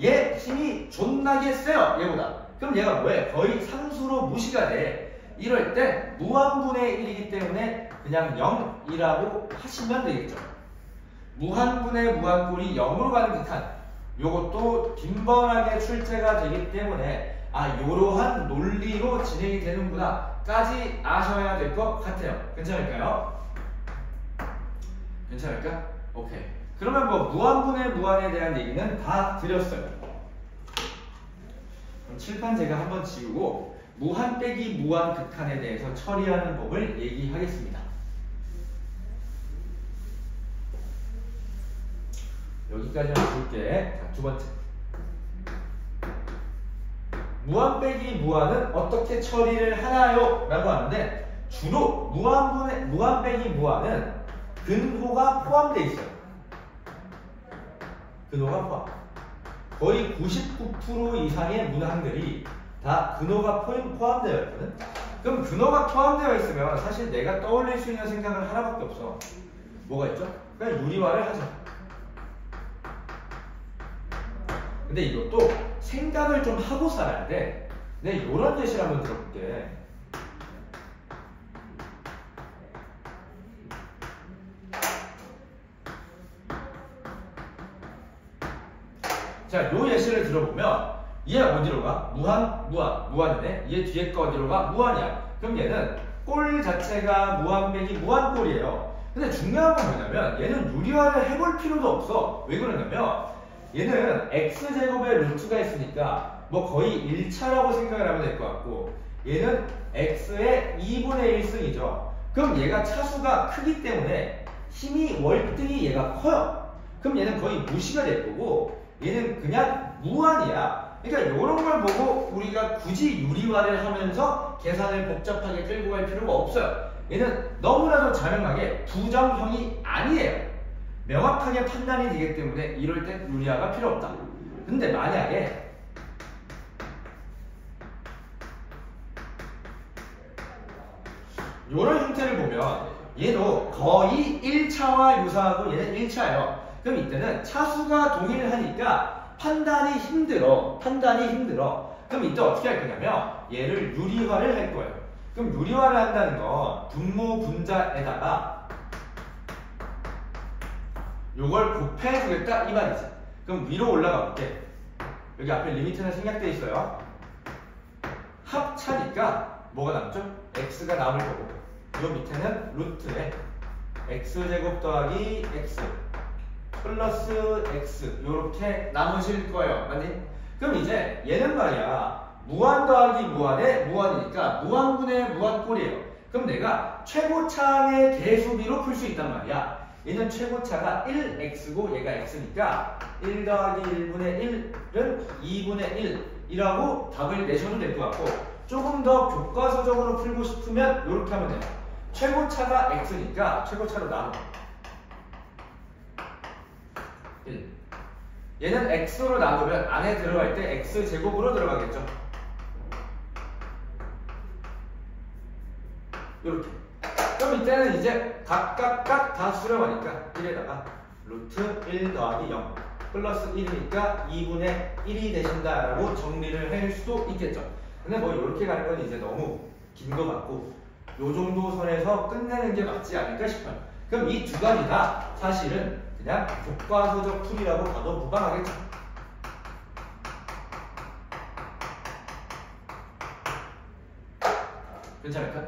얘 힘이 존나게 세요. 얘보다. 그럼 얘가 뭐해? 거의 상수로 무시가 돼. 이럴 땐 무한분의 1이기 때문에 그냥 0이라고 하시면 되겠죠. 무한분의 무한꼴이 0으로 가는 듯한 요것도 빈번하게 출제가 되기 때문에 요러한 논리로 진행이 되는구나 까지 아셔야 될 것 같아요. 괜찮을까요? 괜찮을까? 오케이. 그러면 뭐 무한분의 무한에 대한 얘기는 다 드렸어요. 그럼 칠판 제가 한번 지우고 무한 빼기 무한 극한에 대해서 처리하는 법을 얘기하겠습니다. 여기까지만 볼게. 자, 두 번째. 무한 빼기 무한은 어떻게 처리를 하나요? 라고 하는데 주로 무한 빼기 무한은 근호가 포함되어 있어요. 근호가 포함. 거의 99% 이상의 문항들이 다 근호가 포함되어 있거든. 그럼 근호가 포함되어 있으면 사실 내가 떠올릴 수 있는 생각은 하나밖에 없어. 뭐가 있죠? 그냥 유리화를 하자. 근데 이것도 생각을 좀 하고 살아야 돼. 네, 이런 예시를 한번 들어볼게. 자, 요 예시를 들어보면 얘 어디로 가? 무한이네. 얘 뒤에 거 어디로 가? 무한이야. 그럼 얘는 꼴 자체가 무한 빼기 무한꼴이에요. 근데 중요한 건 뭐냐면 얘는 유리화를 해볼 필요도 없어. 왜 그러냐면 얘는 x제곱의 루트가 있으니까 뭐 거의 1차라고 생각을 하면 될 것 같고 얘는 x의 2분의 1승이죠. 그럼 얘가 차수가 크기 때문에 힘이 월등히 얘가 커요. 그럼 얘는 거의 무시가 될 거고 얘는 그냥 무한이야. 그러니까 이런 걸 보고 우리가 굳이 유리화를 하면서 계산을 복잡하게 끌고 갈 필요가 없어요. 얘는 너무나도 자명하게 부정형이 아니에요. 명확하게 판단이 되기 때문에 이럴 땐 유리화가 필요 없다. 근데 만약에 이런 형태를 보면 얘도 거의 1차와 유사하고 얘는 1차예요. 그럼 이때는 차수가 동일하니까 판단이 힘들어. 그럼 이때 어떻게 할 거냐면 얘를 유리화를 할 거예요. 그럼 유리화를 한다는 건 분모 분자에다가 요걸 곱해주겠다 이 말이지. 그럼 위로 올라가 볼게. 여기 앞에 리미트는 생략되어 있어요. 합차니까 뭐가 남죠? x가 남을 거고 요 밑에는 루트에 x제곱 더하기 x 플러스 x 요렇게 남으실 거예요. 맞니? 그럼 이제 얘는 말이야 무한 더하기 무한에 무한이니까 무한분의 무한꼴이에요. 그럼 내가 최고차의 개수비로 풀 수 있단 말이야. 얘는 최고차가 1x고 얘가 x니까 1 더하기 1분의 1은 2분의 1이라고 답을 내셔도 될 것 같고 조금 더 교과서적으로 풀고 싶으면 이렇게 하면 돼요. 최고차가 x니까 최고차로 나눠 1. 얘는 x로 나누면 안에 들어갈 때 x제곱으로 들어가겠죠. 이렇게. 그럼 이때는 이제 각각 다 수렴하니까 1에다가 루트 1 더하기 0 플러스 1이니까 2분의 1이 되신다라고 정리를 할 수도 있겠죠. 근데 뭐 이렇게 가는 건 이제 너무 긴 거 같고 요 정도 선에서 끝내는 게 맞지 않을까 싶어요. 그럼 이 두 가지 다 사실은 그냥 교과서적 풀이라고 봐도 무방하겠죠. 괜찮을까?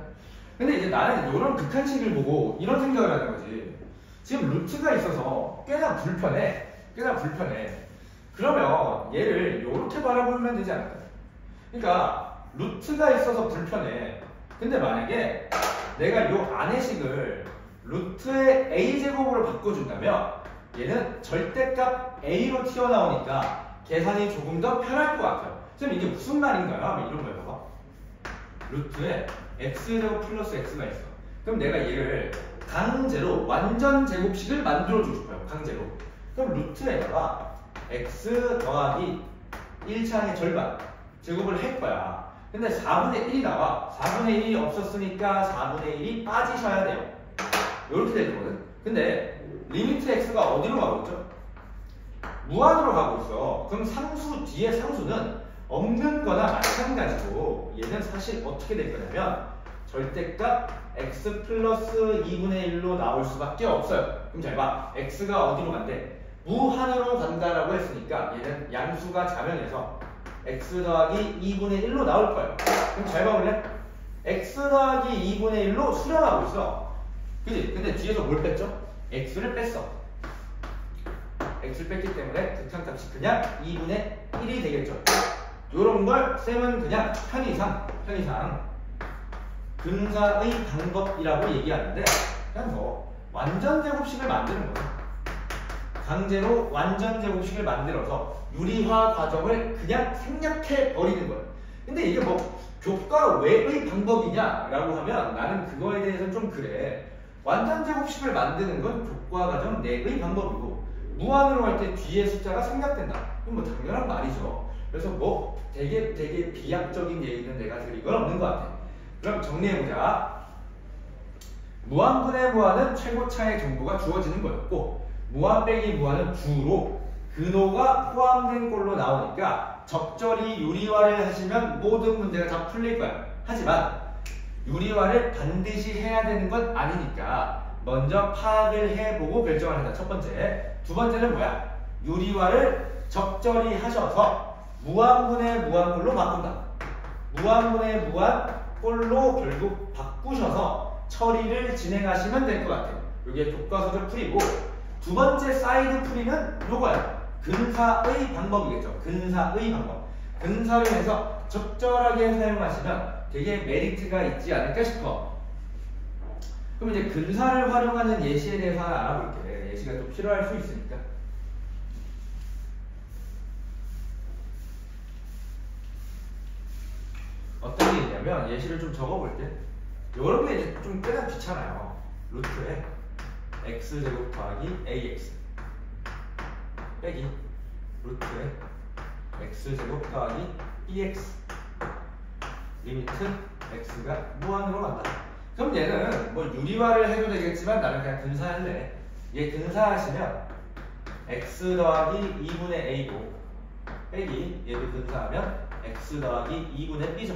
근데 이제 나는 이런 극한식을 보고 이런 생각을 하는 거지. 지금 루트가 있어서 꽤나 불편해. 그러면 얘를 이렇게 바라보면 되지 않을까? 그러니까 루트가 있어서 불편해. 근데 만약에 내가 요 안의식을 루트의 a제곱으로 바꿔준다면 얘는 절대값 a로 튀어나오니까 계산이 조금 더 편할 것 같아요. 지금 이게 무슨 말인가요? 하면 이런 거예요. 봐봐. 루트에 x제곱 플러스 x가 있어. 그럼 내가 얘를 강제로 완전 제곱식을 만들어주고 싶어요. 강제로. 그럼 루트에다가 x 더하기 1차의 절반 제곱을 할 거야. 근데 4분의 1이 나와. 4분의 1이 없었으니까 4분의 1이 빠지셔야 돼요. 이렇게 되거든. 근데 리미트 x가 어디로 가고 있죠? 무한으로 가고 있어. 그럼 상수 뒤에 상수는 없는 거나 마찬가지고 얘는 사실 어떻게 될 거냐면 절대값 x 플러스 2분의 1로 나올 수밖에 없어요. 그럼 잘 봐. x가 어디로 간대? 무한으로 간다라고 했으니까 얘는 양수가 자면에서 x 더하기 2분의 1로 나올 거예요. 그럼 잘 봐볼래? x 더하기 2분의 1로 수렴하고 있어. 그지? 근데 뒤에서 뭘 뺐죠? x를 뺐어. x를 뺐기 때문에 극한값이 그냥 2분의 1이 되겠죠. 요런 걸 쌤은 그냥 편의상 근사의 방법이라고 얘기하는데 그냥 뭐 완전 제곱식을 만드는 거예요. 강제로 완전 제곱식을 만들어서 유리화 과정을 그냥 생략해 버리는 거예요. 근데 이게 뭐 교과 외의 방법이냐라고 하면 나는 그거에 대해서 좀 그래. 완전 제곱식을 만드는 건 교과 과정 내의 방법이고 무한으로 할 때 뒤에 숫자가 생략된다. 이건 뭐 당연한 말이죠. 그래서 뭐 되게 비약적인 얘기는 내가 드릴 건 없는 것 같아. 그럼 정리해보자. 무한분의 무한은 최고차의 정보가 주어지는 거였고 무한 빼기 무한은 주로 근호가 포함된 꼴로 나오니까 적절히 유리화를 하시면 모든 문제가 다 풀릴 거야. 하지만 유리화를 반드시 해야 되는 건 아니니까 먼저 파악을 해보고 결정을 하자. 첫 번째. 두 번째는 뭐야? 유리화를 적절히 하셔서 무한분의 무한꼴로 바꾼다. 무한분의 무한꼴로 결국 바꾸셔서 처리를 진행하시면 될 것 같아요. 이게 교과서적 풀이고 두 번째 사이드 풀이는 요거야. 근사의 방법이겠죠. 근사의 방법. 근사를 해서 적절하게 사용하시면 되게 메리트가 있지 않을까 싶어. 그럼 이제 근사를 활용하는 예시에 대해서 하나 알아볼게. 예시가 좀 필요할 수 있으니까. 어떤 게 있냐면 예시를 좀 적어볼게. 이런 게 이제 좀 꽤나 귀찮아요. 루트에 x제곱 더하기 ax 빼기 루트에 x제곱 더하기 bx 리미트 x가 무한으로 간다. 그럼 얘는 뭐 유리화를 해도 되겠지만 나는 그냥 근사할래. 얘 근사하시면 x 더하기 2분의 a고 빼기 얘도 근사하면 x 더하기 2분의 b죠.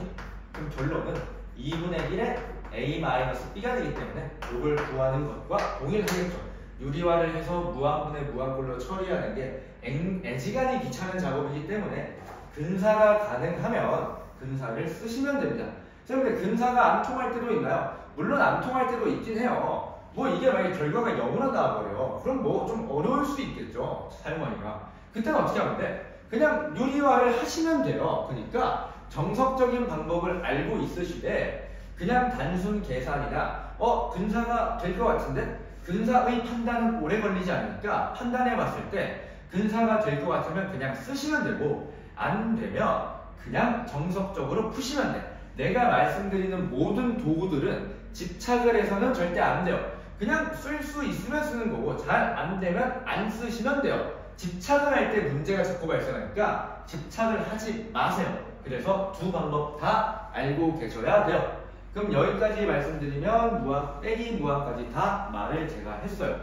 그럼 결론은 2분의 1에 a-b가 되기 때문에 이걸 구하는 것과 동일하겠죠. 유리화를 해서 무한분의 무한꼴로 처리하는 게 애지간히 귀찮은 작업이기 때문에 근사가 가능하면 근사를 쓰시면 됩니다. 근데 근사가 안 통할 때도 있나요? 물론 안 통할 때도 있긴 해요. 뭐 이게 만약에 결과가 0으로 나와버려. 그럼 뭐 좀 어려울 수 있겠죠. 사용하기가. 그때는 어떻게 하면 돼? 그냥 유리화를 하시면 돼요. 그러니까 정석적인 방법을 알고 있으시되 그냥 단순 계산이나 근사가 될 것 같은데 근사의 판단은 오래 걸리지 않으니까 판단해 봤을 때 근사가 될 것 같으면 그냥 쓰시면 되고 안 되면 그냥 정석적으로 푸시면 돼. 내가 말씀드리는 모든 도구들은 집착을 해서는 절대 안 돼요. 그냥 쓸 수 있으면 쓰는 거고 잘 안 되면 안 쓰시면 돼요. 집착을 할 때 문제가 자꾸 발생하니까 집착을 하지 마세요. 그래서 두 방법 다 알고 계셔야 돼요. 그럼 여기까지 말씀드리면 무한 빼기 무한까지 다 말을 제가 했어요.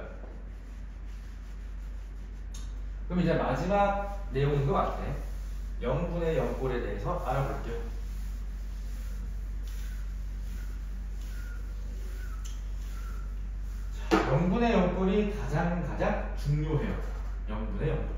그럼 이제 마지막 내용인 것 같아. 0분의 0꼴에 대해서 알아볼게요. 자, 0분의 0꼴이 가장 중요해요. 0분의 0꼴.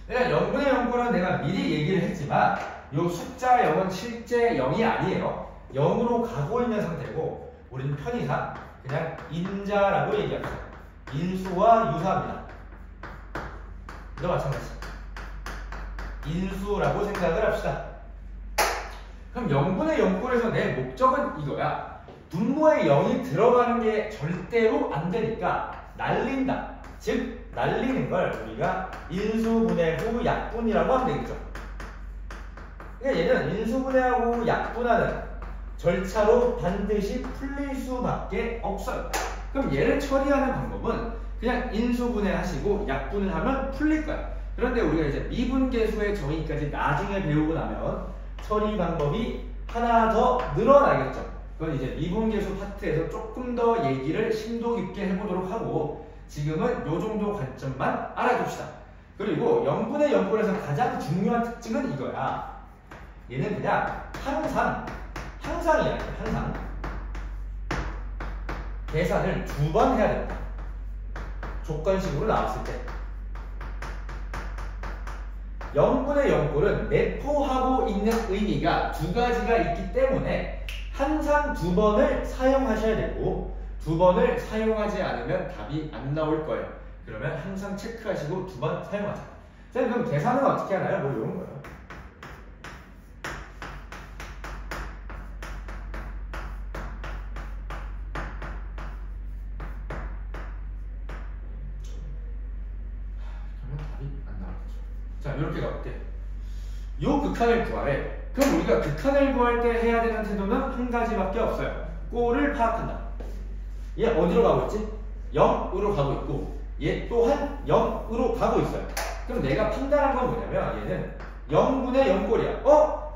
그러니까 0분의 0꼴은 내가 미리 얘기를 했지만 이 숫자 0은 실제 0이 아니에요. 0으로 가고 있는 상태고 우리는 편의상 그냥 인자라고 얘기합니다. 인수와 유사합니다. 이거 마찬가지. 인수라고 생각을 합시다. 그럼 0분의 0꼴에서 내 목적은 이거야. 분모에 0이 들어가는 게 절대로 안 되니까 날린다. 즉 날리는 걸 우리가 인수분해후 약분이라고 하면 되겠죠. 그러니까 얘는 인수분해하고 약분하는 절차로 반드시 풀릴 수밖에 없어요. 그럼 얘를 처리하는 방법은 그냥 인수분해하시고 약분을 하면 풀릴 거야. 그런데 우리가 이제 미분계수의 정의까지 나중에 배우고 나면 처리 방법이 하나 더 늘어나겠죠. 그건 이제 미분계수 파트에서 조금 더 얘기를 심도 깊게 해보도록 하고 지금은 요 정도 관점만 알아둡시다. 그리고 0분의 0꼴에서 가장 중요한 특징은 이거야. 얘는 그냥 항상이야. 항상 계산을 두 번 해야 된다. 조건식으로 나왔을 때 0분의 0꼴은 내포하고 있는 의미가 두 가지가 있기 때문에 항상 두 번을 사용하셔야 되고 두 번을 사용하지 않으면 답이 안 나올 거예요. 그러면 항상 체크하시고 두 번 사용하자. 자, 그럼 계산은 어떻게 하나요? 뭐 이런 거예요. 그러면 답이 안 나오겠죠. 자, 이렇게 가볼게. 요 극한을 구하래. 그럼 우리가 극한을 구할 때 해야 되는 태도는 한 가지밖에 없어요. 꼴을 파악한다. 얘 어디로 가고 있지? 0으로 가고 있고 얘 또한 0으로 가고 있어요. 그럼 내가 판단한 건 뭐냐면 얘는 0분의 0꼴이야.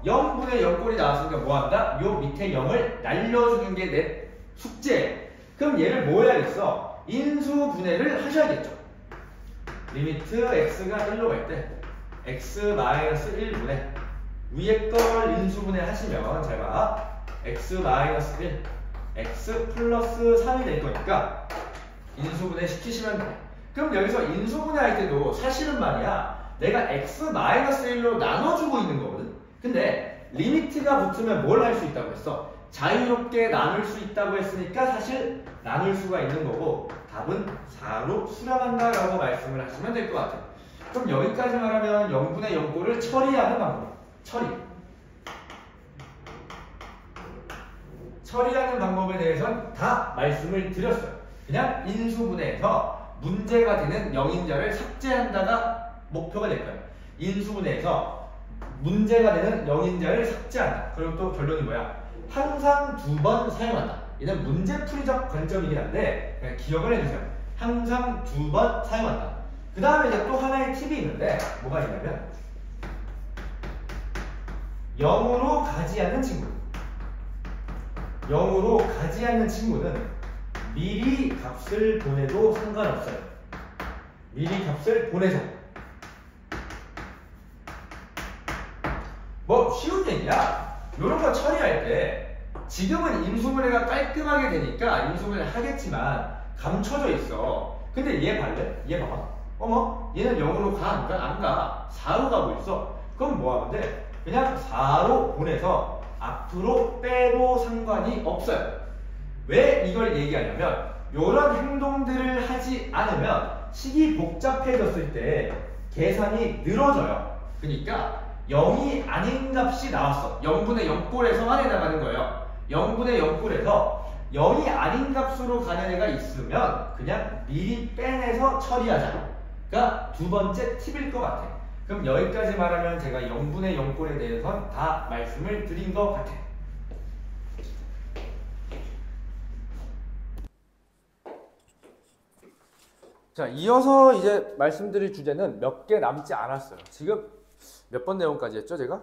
0분의 0꼴이 나왔으니까 뭐한다? 요 밑에 0을 날려주는 게 내 숙제예요. 그럼 얘를 뭐 해야겠어? 인수분해를 하셔야겠죠. 리미트 x가 1로 갈 때 x-1분의 위에 걸 인수분해 하시면 잘 봐. x-1 x 플러스 3이 될 거니까 인수분해 시키시면 돼. 그럼 여기서 인수분해 할 때도 사실은 말이야 내가 x-1로 나눠주고 있는 거거든. 근데 리미트가 붙으면 뭘 할 수 있다고 했어? 자유롭게 나눌 수 있다고 했으니까 사실 나눌 수가 있는 거고 답은 4로 수렴한다 라고 말씀을 하시면 될 것 같아요. 그럼 여기까지 말하면 0분의 0꼴을 처리하는 방법. 처리하는 방법에 대해서는 다 말씀을 드렸어요. 그냥 인수분해에서 문제가 되는 0인자를 삭제한다가 목표가 될 거예요. 인수분해에서 문제가 되는 0인자를 삭제한다. 그리고 또 결론이 뭐야? 항상 두 번 사용한다. 얘는 문제풀이적 관점이긴 한데 그냥 기억을 해주세요. 항상 두 번 사용한다. 그 다음에 이제 또 하나의 팁이 있는데 뭐가 있냐면 0으로 가지 않는 친구. 0으로 가지 않는 친구는 미리 값을 보내도 상관없어요. 미리 값을 보내서. 뭐 쉬운 얘기야. 이런 거 처리할 때 지금은 인수분해가 깔끔하게 되니까 인수분해를 하겠지만 감춰져 있어. 근데 얘 발래? 얘 봐봐. 어머? 얘는 0으로 가? 안 가? 안 가. 4로 가고 있어. 그럼 뭐 하면 돼? 그냥 4로 보내서 앞으로 빼도 상관이 없어요. 왜 이걸 얘기하냐면 이런 행동들을 하지 않으면 식이 복잡해졌을 때 계산이 늘어져요. 그러니까 0이 아닌 값이 나왔어. 0분의 0꼴에서만 해나가는 거예요. 0분의 0꼴에서 0이 아닌 값으로 가는 애가 있으면 그냥 미리 빼내서 처리하자가 두 번째 팁일 것 같아. 그럼 여기까지 말하면 제가 0분의 0꼴에 대해서는 다 말씀을 드린 것 같아. 자, 이어서 이제 말씀드릴 주제는 몇 개 남지 않았어요. 지금 몇 번 내용까지 했죠, 제가?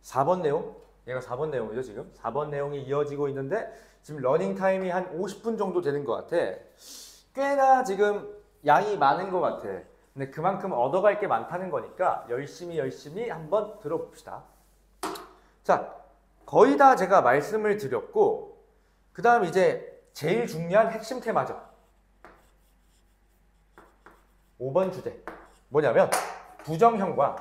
4번 내용? 얘가 4번 내용이죠, 지금. 4번 내용이 이어지고 있는데 지금 러닝 타임이 한 50분 정도 되는 것 같아. 꽤나 지금 양이 많은 것 같아. 근데 그만큼 얻어갈 게 많다는 거니까 열심히 한번 들어봅시다. 자, 거의 다 제가 말씀을 드렸고, 그 다음 이제 제일 중요한 핵심 테마죠. 5번 주제. 뭐냐면 부정형과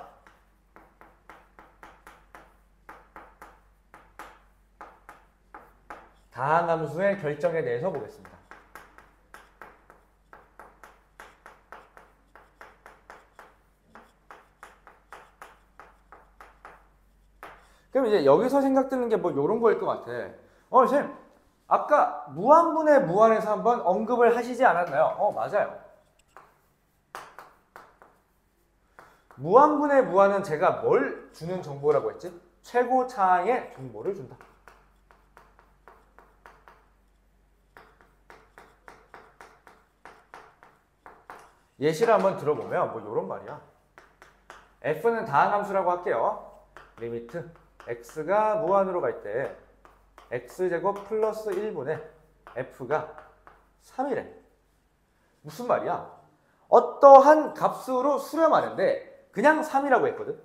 다항함수의 결정에 대해서 보겠습니다. 그럼 이제 여기서 생각드는 게 뭐 이런 거일 것 같아. 선생님, 아까 무한분의 무한에서 한번 언급을 하시지 않았나요? 맞아요. 무한분의 무한은 제가 뭘 주는 정보라고 했지? 최고차의 정보를 준다. 예시를 한번 들어보면 뭐 이런 말이야. f는 다항함수라고 할게요. 리미트 x가 무한으로 갈 때 x제곱 플러스 1분의 f가 3이래. 무슨 말이야? 어떠한 값으로 수렴하는데 그냥 3이라고 했거든.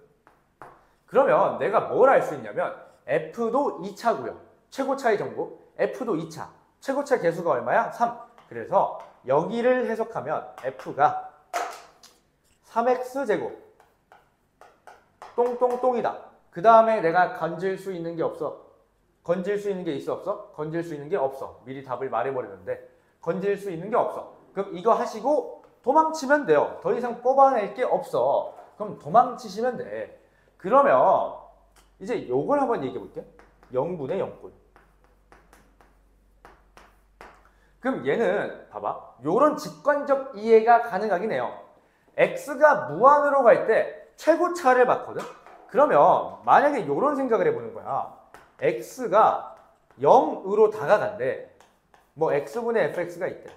그러면 내가 뭘 알 수 있냐면 f도 2차고요. 최고차의 정보 f도 2차. 최고차 개수가 얼마야? 3. 그래서 여기를 해석하면 f가 3x제곱 똥똥똥이다. 그 다음에 내가 건질 수 있는 게 없어. 건질 수 있는 게 있어 없어? 건질 수 있는 게 없어. 미리 답을 말해버리는데 건질 수 있는 게 없어. 그럼 이거 하시고 도망치면 돼요. 더 이상 뽑아낼 게 없어. 그럼 도망치시면 돼. 그러면 이제 요걸 한번 얘기해 볼게. 0분의 0꼴. 그럼 얘는 봐봐. 요런 직관적 이해가 가능하긴 해요. x가 무한으로 갈 때 최고차를 받거든. 그러면 만약에 요런 생각을 해보는 거야. x가 0으로 다가간대. 뭐 x분의 fx가 있대.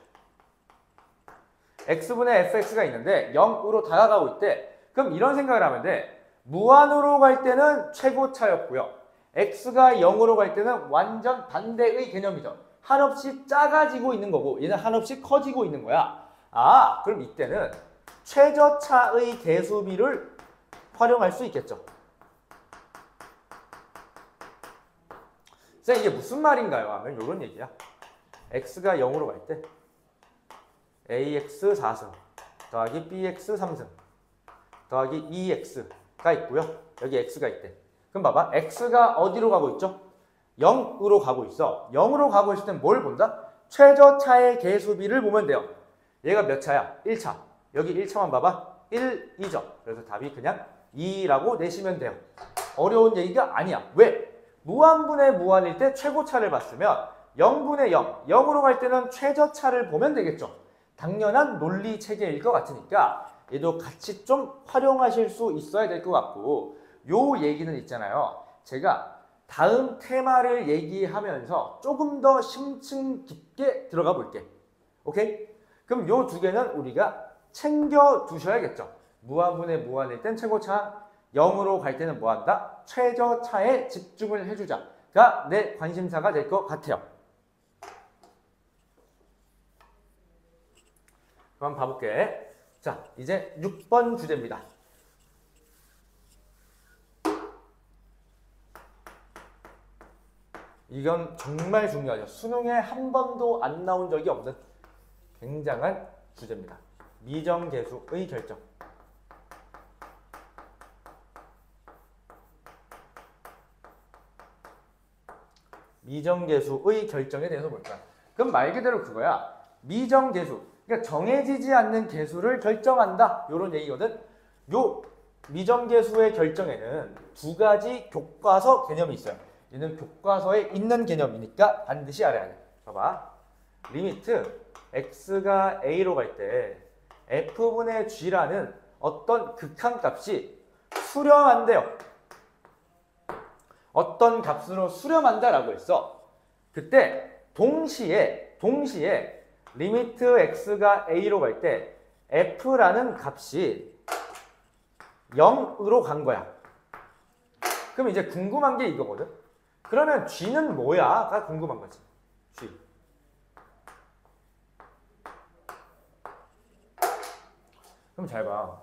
x분의 fx가 있는데 0으로 다가가고 있대. 그럼 이런 생각을 하면 돼. 무한으로 갈 때는 최고차였고요. x가 0으로 갈 때는 완전 반대의 개념이죠. 한없이 작아지고 있는 거고 얘는 한없이 커지고 있는 거야. 그럼 이때는 최저차의 개수비를 활용할 수 있겠죠. 자, 이게 무슨 말인가요? 하면 이런 얘기야. x가 0으로 갈 때 ax 4승 더하기 bx 3승 더하기 2x가 있고요. 여기 x가 있대. 그럼 봐봐. x가 어디로 가고 있죠? 0으로 가고 있어. 0으로 가고 있을 땐 뭘 본다? 최저차의 개수비를 보면 돼요. 얘가 몇 차야? 1차. 여기 1차만 봐봐. 1, 2죠. 그래서 답이 그냥 2라고 내시면 돼요. 어려운 얘기가 아니야. 왜? 무한분의 무한일 때 최고차를 봤으면 0분의 0, 0으로 갈 때는 최저차를 보면 되겠죠. 당연한 논리 체계일 것 같으니까 얘도 같이 좀 활용하실 수 있어야 될 것 같고, 요 얘기는 있잖아요. 제가 다음 테마를 얘기하면서 조금 더 심층 깊게 들어가 볼게. 오케이? 그럼 요 두 개는 우리가 챙겨 두셔야겠죠. 무한분의 무한일 땐 최고차, 0으로 갈 때는 뭐 한다? 최저차에 집중을 해주자가 내 관심사가 될 것 같아요. 그럼 봐볼게. 자, 이제 6번 주제입니다. 이건 정말 중요하죠. 수능에 한 번도 안 나온 적이 없는 굉장한 주제입니다. 미정계수의 결정. 미정계수의 결정에 대해서 볼까? 그럼 말 그대로 그거야. 미정계수. 그러니까 정해지지 않는 계수를 결정한다. 이런 얘기거든. 요 미정계수의 결정에는 두 가지 교과서 개념이 있어요. 얘는 교과서에 있는 개념이니까 반드시 알아야 돼. 봐봐. 리미트 x가 a로 갈 때 f분의 g라는 어떤 극한값이 수렴한대요. 어떤 값으로 수렴한다라고 했어. 그때 동시에 리미트 x가 a로 갈 때 f라는 값이 0으로 간 거야. 그럼 이제 궁금한 게 이거거든. 그러면 g는 뭐야?가 궁금한 거지. g. 그럼 잘 봐.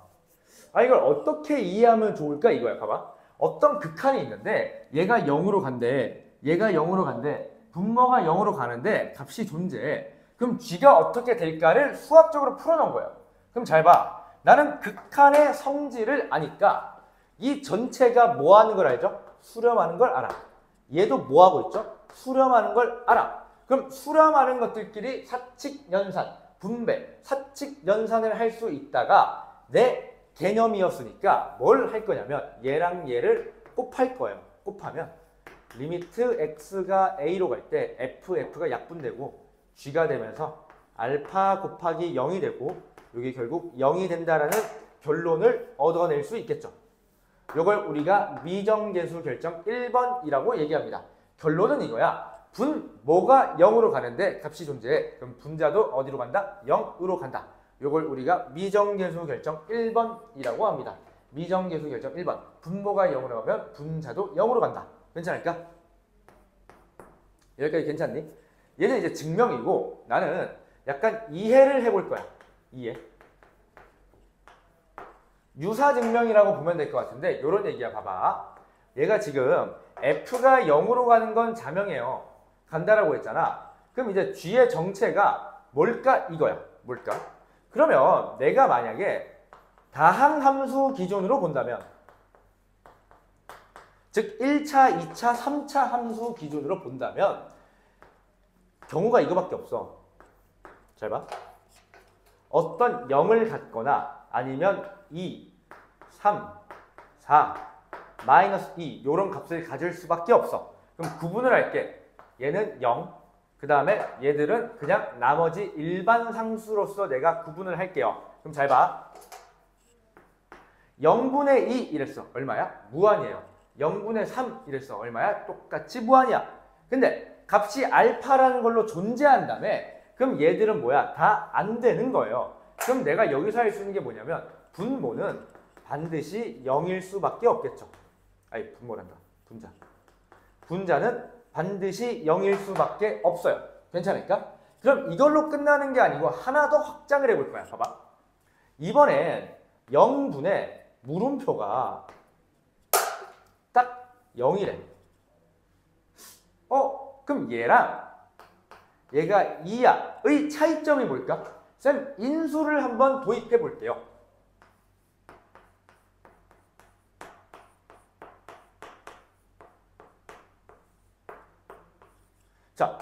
아, 이걸 어떻게 이해하면 좋을까 이거야. 봐봐. 어떤 극한이 있는데 얘가 0으로 간대. 얘가 0으로 간대. 분모가 0으로 가는데 값이 존재해. 그럼 g가 어떻게 될까를 수학적으로 풀어놓은 거예요. 그럼 잘 봐. 나는 극한의 성질을 아니까 이 전체가 뭐 하는 걸 알죠? 수렴하는 걸 알아. 얘도 뭐 하고 있죠? 수렴하는 걸 알아. 그럼 수렴하는 것들끼리 사칙 연산, 분배, 사칙 연산을 할 수 있다가 내 개념이었으니까 뭘 할 거냐면 얘랑 얘를 곱할 거예요. 곱하면 리미트 x가 a로 갈 때 f가 약분되고 g가 되면서 알파 곱하기 0이 되고 이게 결국 0이 된다라는 결론을 얻어낼 수 있겠죠. 이걸 우리가 미정계수 결정 1번이라고 얘기합니다. 결론은 이거야. 분모가 0으로 가는데 값이 존재해. 그럼 분자도 어디로 간다? 0으로 간다. 이걸 우리가 미정계수 결정 1번이라고 합니다. 미정계수 결정 1번. 분모가 0으로 가면 분자도 0으로 간다. 괜찮을까? 여기까지 괜찮니? 얘는 이제 증명이고 나는 약간 이해를 해볼 거야. 이해. 유사증명이라고 보면 될 것 같은데 이런 얘기야. 봐봐. 얘가 지금 f가 0으로 가는 건 자명해요. 간다라고 했잖아. 그럼 이제 g의 정체가 뭘까? 이거야. 뭘까? 그러면 내가 만약에 다항함수 기준으로 본다면 즉 1차, 2차, 3차 함수 기준으로 본다면 경우가 이거밖에 없어. 잘 봐. 어떤 0을 갖거나 아니면 2, 3, 4, 마이너스 2 이런 값을 가질 수밖에 없어. 그럼 구분을 할게. 얘는 0, 그 다음에 얘들은 그냥 나머지 일반 상수로서 내가 구분을 할게요. 그럼 잘 봐. 0분의 2 이랬어. 얼마야? 무한이에요. 0분의 3 이랬어. 얼마야? 똑같이 무한이야. 근데 값이 알파라는 걸로 존재한다며. 그럼 얘들은 뭐야? 다 안 되는 거예요. 그럼 내가 여기서 할 수 있는 게 뭐냐면 분모는 반드시 0일 수밖에 없겠죠. 아니 분모란다. 분자. 분자는 반드시 0일 수밖에 없어요. 괜찮을까? 그럼 이걸로 끝나는 게 아니고 하나 더 확장을 해볼 거야. 봐봐. 이번엔 0분의 물음표가 딱 0이래. 그럼 얘랑 얘가 2야의 차이점이 뭘까? 쌤, 인수를 한번 도입해 볼게요. 자,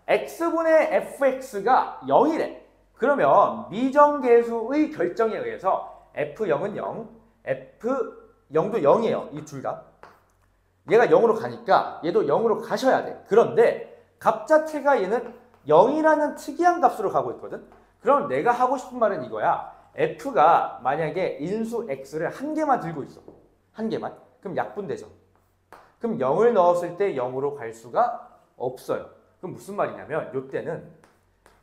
x분의 fx가 0이래. 그러면 미정계수의 결정에 의해서 f0은 0, f0도 0이에요. 이 둘 다. 얘가 0으로 가니까 얘도 0으로 가셔야 돼. 그런데 값 자체가 얘는 0이라는 특이한 값으로 가고 있거든. 그럼 내가 하고 싶은 말은 이거야. f가 만약에 인수 x를 한 개만 들고 있어. 한 개만. 그럼 약분되죠. 그럼 0을 넣었을 때 0으로 갈 수가 없어요. 그럼 무슨 말이냐면 이때는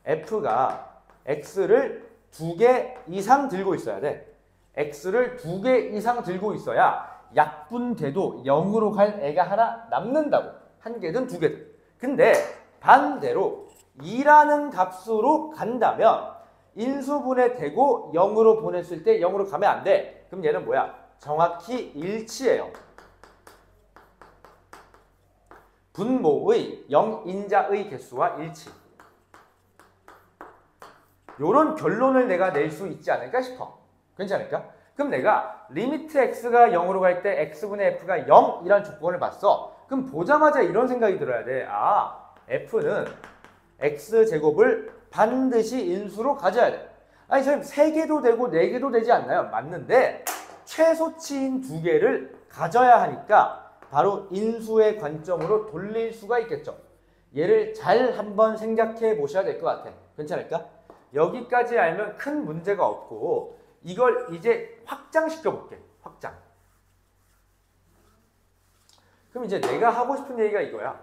f가 x를 2개 이상 들고 있어야 돼. x를 2개 이상 들고 있어야 약분돼도 0으로 갈 애가 하나 남는다고. 한 개든 두 개든. 근데 반대로 2라는 값으로 간다면 인수분해 되고 0으로 보냈을 때 0으로 가면 안 돼. 그럼 얘는 뭐야? 정확히 일치해요. 분모의 0인자의 개수와 일치. 요런 결론을 내가 낼 수 있지 않을까 싶어. 괜찮을까? 그럼 내가 리미트 x가 0으로 갈 때 x분의 f가 0이란 조건을 봤어. 그럼 보자마자 이런 생각이 들어야 돼. 아, f는 x제곱을 반드시 인수로 가져야 돼. 아니 선생님 3개도 되고 4개도 되지 않나요? 맞는데 최소치인 2개를 가져야 하니까 바로 인수의 관점으로 돌릴 수가 있겠죠. 얘를 잘 한번 생각해 보셔야 될 것 같아. 괜찮을까? 여기까지 알면 큰 문제가 없고 이걸 이제 확장시켜 볼게. 확장. 그럼 이제 내가 하고 싶은 얘기가 이거야.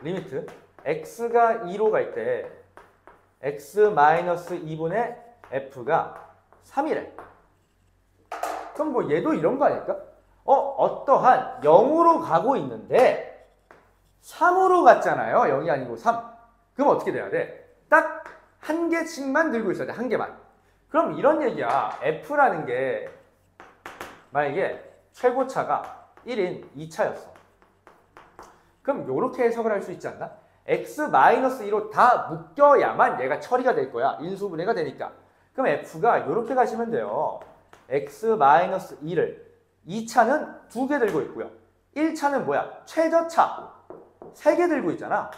리미트 x가 2로 갈 때 x-2분의 f가 3이래. 그럼 뭐 얘도 이런 거 아닐까? 어떠한 0으로 가고 있는데 3으로 갔잖아요. 0이 아니고 3. 그럼 어떻게 돼야 돼? 딱 한 개씩만 들고 있어야 돼. 한 개만. 그럼 이런 얘기야. f라는 게 만약에 최고차가 1인 2차였어. 그럼 이렇게 해석을 할 수 있지 않나? x-2로 다 묶여야만 얘가 처리가 될 거야. 인수분해가 되니까. 그럼 f가 이렇게 가시면 돼요. x-2를 2차는 2개 들고 있고요. 1차는 뭐야? 최저차 3개 들고 있잖아.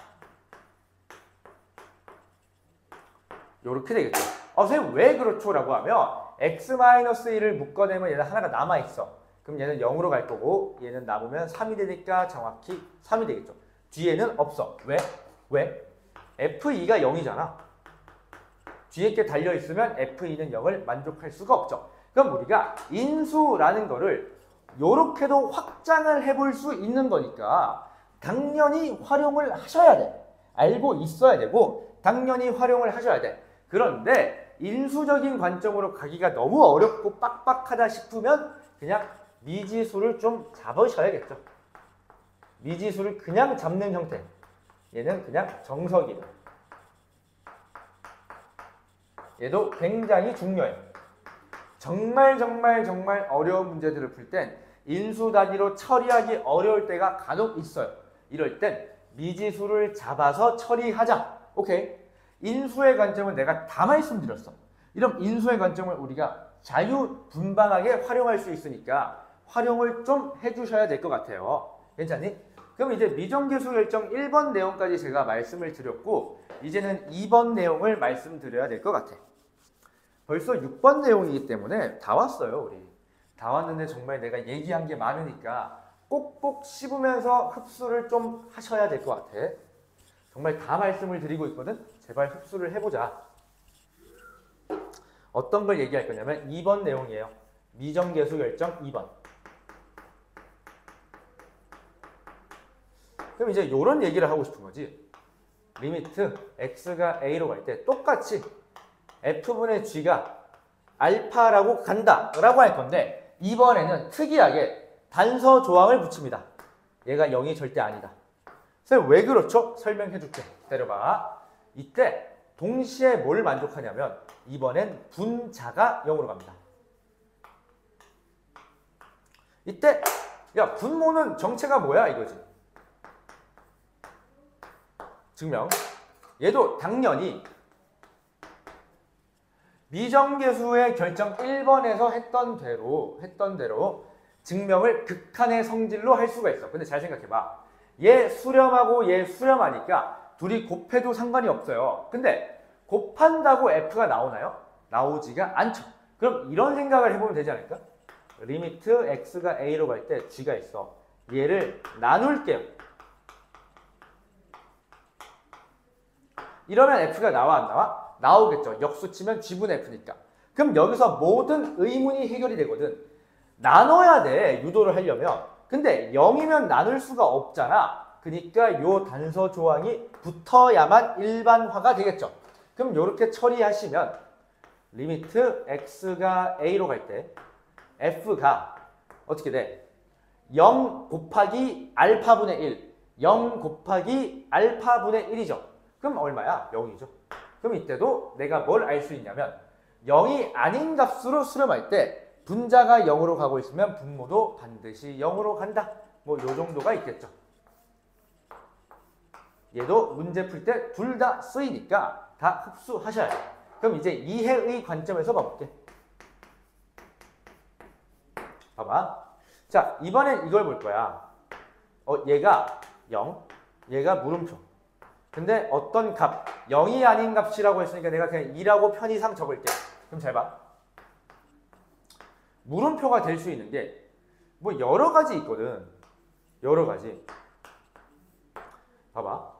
이렇게 되겠죠. 선생님 왜 그렇죠? 라고 하면 x-1을 묶어내면 얘는 하나가 남아있어. 그럼 얘는 0으로 갈 거고 얘는 남으면 3이 되니까 정확히 3이 되겠죠. 뒤에는 없어. 왜? f2가 0이잖아. 뒤에 게 달려있으면 f2는 0을 만족할 수가 없죠. 그럼 우리가 인수라는 거를 요렇게도 확장을 해볼 수 있는 거니까 당연히 활용을 하셔야 돼. 알고 있어야 되고 당연히 활용을 하셔야 돼. 그런데 인수적인 관점으로 가기가 너무 어렵고 빡빡하다 싶으면 그냥 미지수를 좀 잡으셔야겠죠. 미지수를 그냥 잡는 형태. 얘는 그냥 정석이에요. 얘도 굉장히 중요해요. 정말 어려운 문제들을 풀 땐 인수 단위로 처리하기 어려울 때가 간혹 있어요. 이럴 땐 미지수를 잡아서 처리하자. 오케이. 인수의 관점은 내가 다 말씀드렸어. 이런 인수의 관점을 우리가 자유분방하게 활용할 수 있으니까 활용을 좀 해주셔야 될 것 같아요. 괜찮니? 그럼 이제 미정계수 결정 1번 내용까지 제가 말씀을 드렸고 이제는 2번 내용을 말씀드려야 될 것 같아. 벌써 6번 내용이기 때문에 다 왔어요. 우리 다 왔는데 정말 내가 얘기한 게 많으니까 꼭꼭 씹으면서 흡수를 좀 하셔야 될 것 같아. 정말 다 말씀을 드리고 있거든. 제발 흡수를 해보자. 어떤 걸 얘기할 거냐면 2번 내용이에요. 미정계수 결정 2번. 그럼 이제 이런 얘기를 하고 싶은 거지. 리미트 x가 a로 갈 때 똑같이 f분의 g가 알파라고 간다 라고 할 건데 이번에는 특이하게 단서 조항을 붙입니다. 얘가 0이 절대 아니다. 선생님 왜 그렇죠? 설명해 줄게. 기다려봐. 이때 동시에 뭘 만족하냐면 이번엔 분자가 0으로 갑니다. 이때 야 분모는 정체가 뭐야 이거지. 증명. 얘도 당연히 미정계수의 결정 1번에서 했던 대로 증명을 극한의 성질로 할 수가 있어. 근데 잘 생각해봐. 얘 수렴하고 얘 수렴하니까 둘이 곱해도 상관이 없어요. 근데 곱한다고 f가 나오나요? 나오지가 않죠. 그럼 이런 생각을 해보면 되지 않을까? 리미트 x가 a로 갈 때 g가 있어. 얘를 나눌게요. 이러면 f가 나와 안 나와? 나오겠죠. 역수 치면 g분의 f니까. 그럼 여기서 모든 의문이 해결이 되거든. 나눠야 돼. 유도를 하려면. 근데 0이면 나눌 수가 없잖아. 그러니까 요 단서 조항이 붙어야만 일반화가 되겠죠. 그럼 이렇게 처리하시면 리미트 x가 a로 갈 때 f가 어떻게 돼? 0 곱하기 알파분의 1. 0 곱하기 알파분의 1이죠. 그럼 얼마야? 0이죠. 그럼 이때도 내가 뭘 알 수 있냐면 0이 아닌 값으로 수렴할 때 분자가 0으로 가고 있으면 분모도 반드시 0으로 간다. 뭐 요 정도가 있겠죠. 얘도 문제 풀 때 둘 다 쓰이니까 다 흡수하셔야 돼요. 그럼 이제 이해의 관점에서 봐볼게. 봐봐. 자, 이번엔 이걸 볼 거야. 얘가 0, 얘가 물음표. 근데 어떤 값, 0이 아닌 값이라고 했으니까 내가 그냥 2라고 편의상 적을게. 그럼 잘 봐. 물음표가 될 수 있는 게 뭐 여러 가지 있거든. 여러 가지. 봐봐.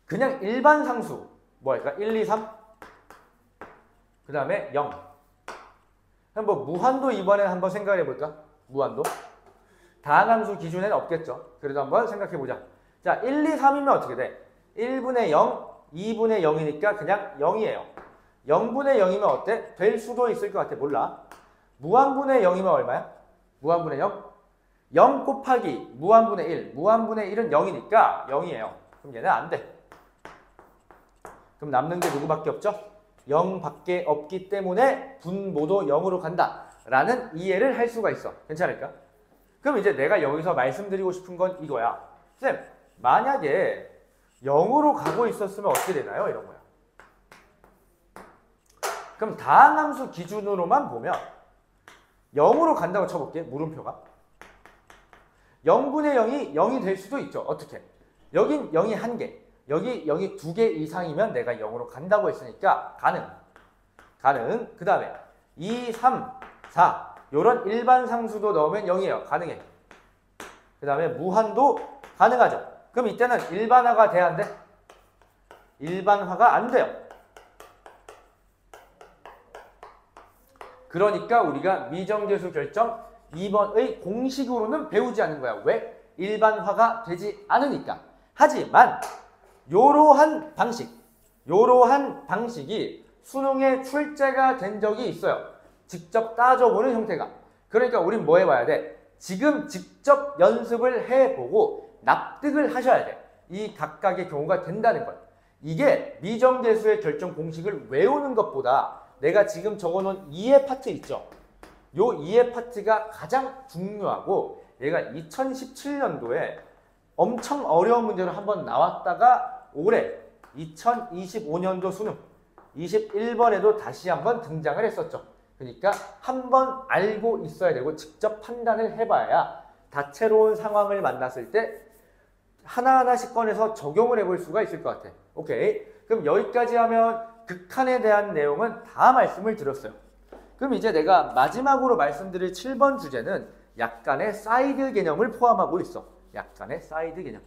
그냥 일반 상수. 뭐 할까? 1, 2, 3. 그 다음에 0. 그럼 뭐 무한도 이번엔 한번 생각해 볼까? 무한도. 다항함수 기준에는 없겠죠. 그래도 한번 생각해 보자. 자, 1, 2, 3이면 어떻게 돼? 1분의 0, 2분의 0이니까 그냥 0이에요. 0분의 0이면 어때? 될 수도 있을 것 같아. 몰라. 무한분의 0이면 얼마야? 무한분의 0? 0 곱하기 무한분의 1. 무한분의 1은 0이니까 0이에요. 그럼 얘는 안 돼. 그럼 남는 게 누구밖에 없죠? 0밖에 없기 때문에 분모도 0으로 간다. 라는 이해를 할 수가 있어. 괜찮을까? 그럼 이제 내가 여기서 말씀드리고 싶은 건 이거야. 쌤, 만약에 0으로 가고 있었으면 어떻게 되나요? 이런 거야. 그럼 다항함수 기준으로만 보면 0으로 간다고 쳐볼게. 물음표가. 0분의 0이 0이 될 수도 있죠. 어떻게? 여긴 0이 1개. 여기 0이 2개 이상이면 내가 0으로 간다고 했으니까 가능. 그 다음에 2, 3, 4 요런 일반 상수도 넣으면 0이에요. 가능해. 그 다음에 무한도 가능하죠. 그럼 이때는 일반화가 돼야 안 돼? 일반화가 안 돼요. 그러니까 우리가 미정계수 결정 2번의 공식으로는 배우지 않는 거야. 왜? 일반화가 되지 않으니까. 하지만 요러한 방식이 수능에 출제가 된 적이 있어요. 직접 따져보는 형태가. 그러니까 우린 뭐 해봐야 돼? 지금 직접 연습을 해보고 납득을 하셔야 돼. 이 각각의 경우가 된다는 거예요. 이게 미정계수의 결정 공식을 외우는 것보다 내가 지금 적어놓은 이해 파트 있죠? 요 이해 파트가 가장 중요하고 얘가 2017년도에 엄청 어려운 문제로 한번 나왔다가 올해 2025년도 수능 21번에도 다시 한번 등장을 했었죠. 그러니까 한번 알고 있어야 되고 직접 판단을 해봐야 다채로운 상황을 만났을 때 하나하나씩 꺼내서 적용을 해볼 수가 있을 것 같아. 오케이. 그럼 여기까지 하면 극한에 대한 내용은 다 말씀을 드렸어요. 그럼 이제 내가 마지막으로 말씀드릴 7번 주제는 약간의 사이드 개념을 포함하고 있어. 약간의 사이드 개념.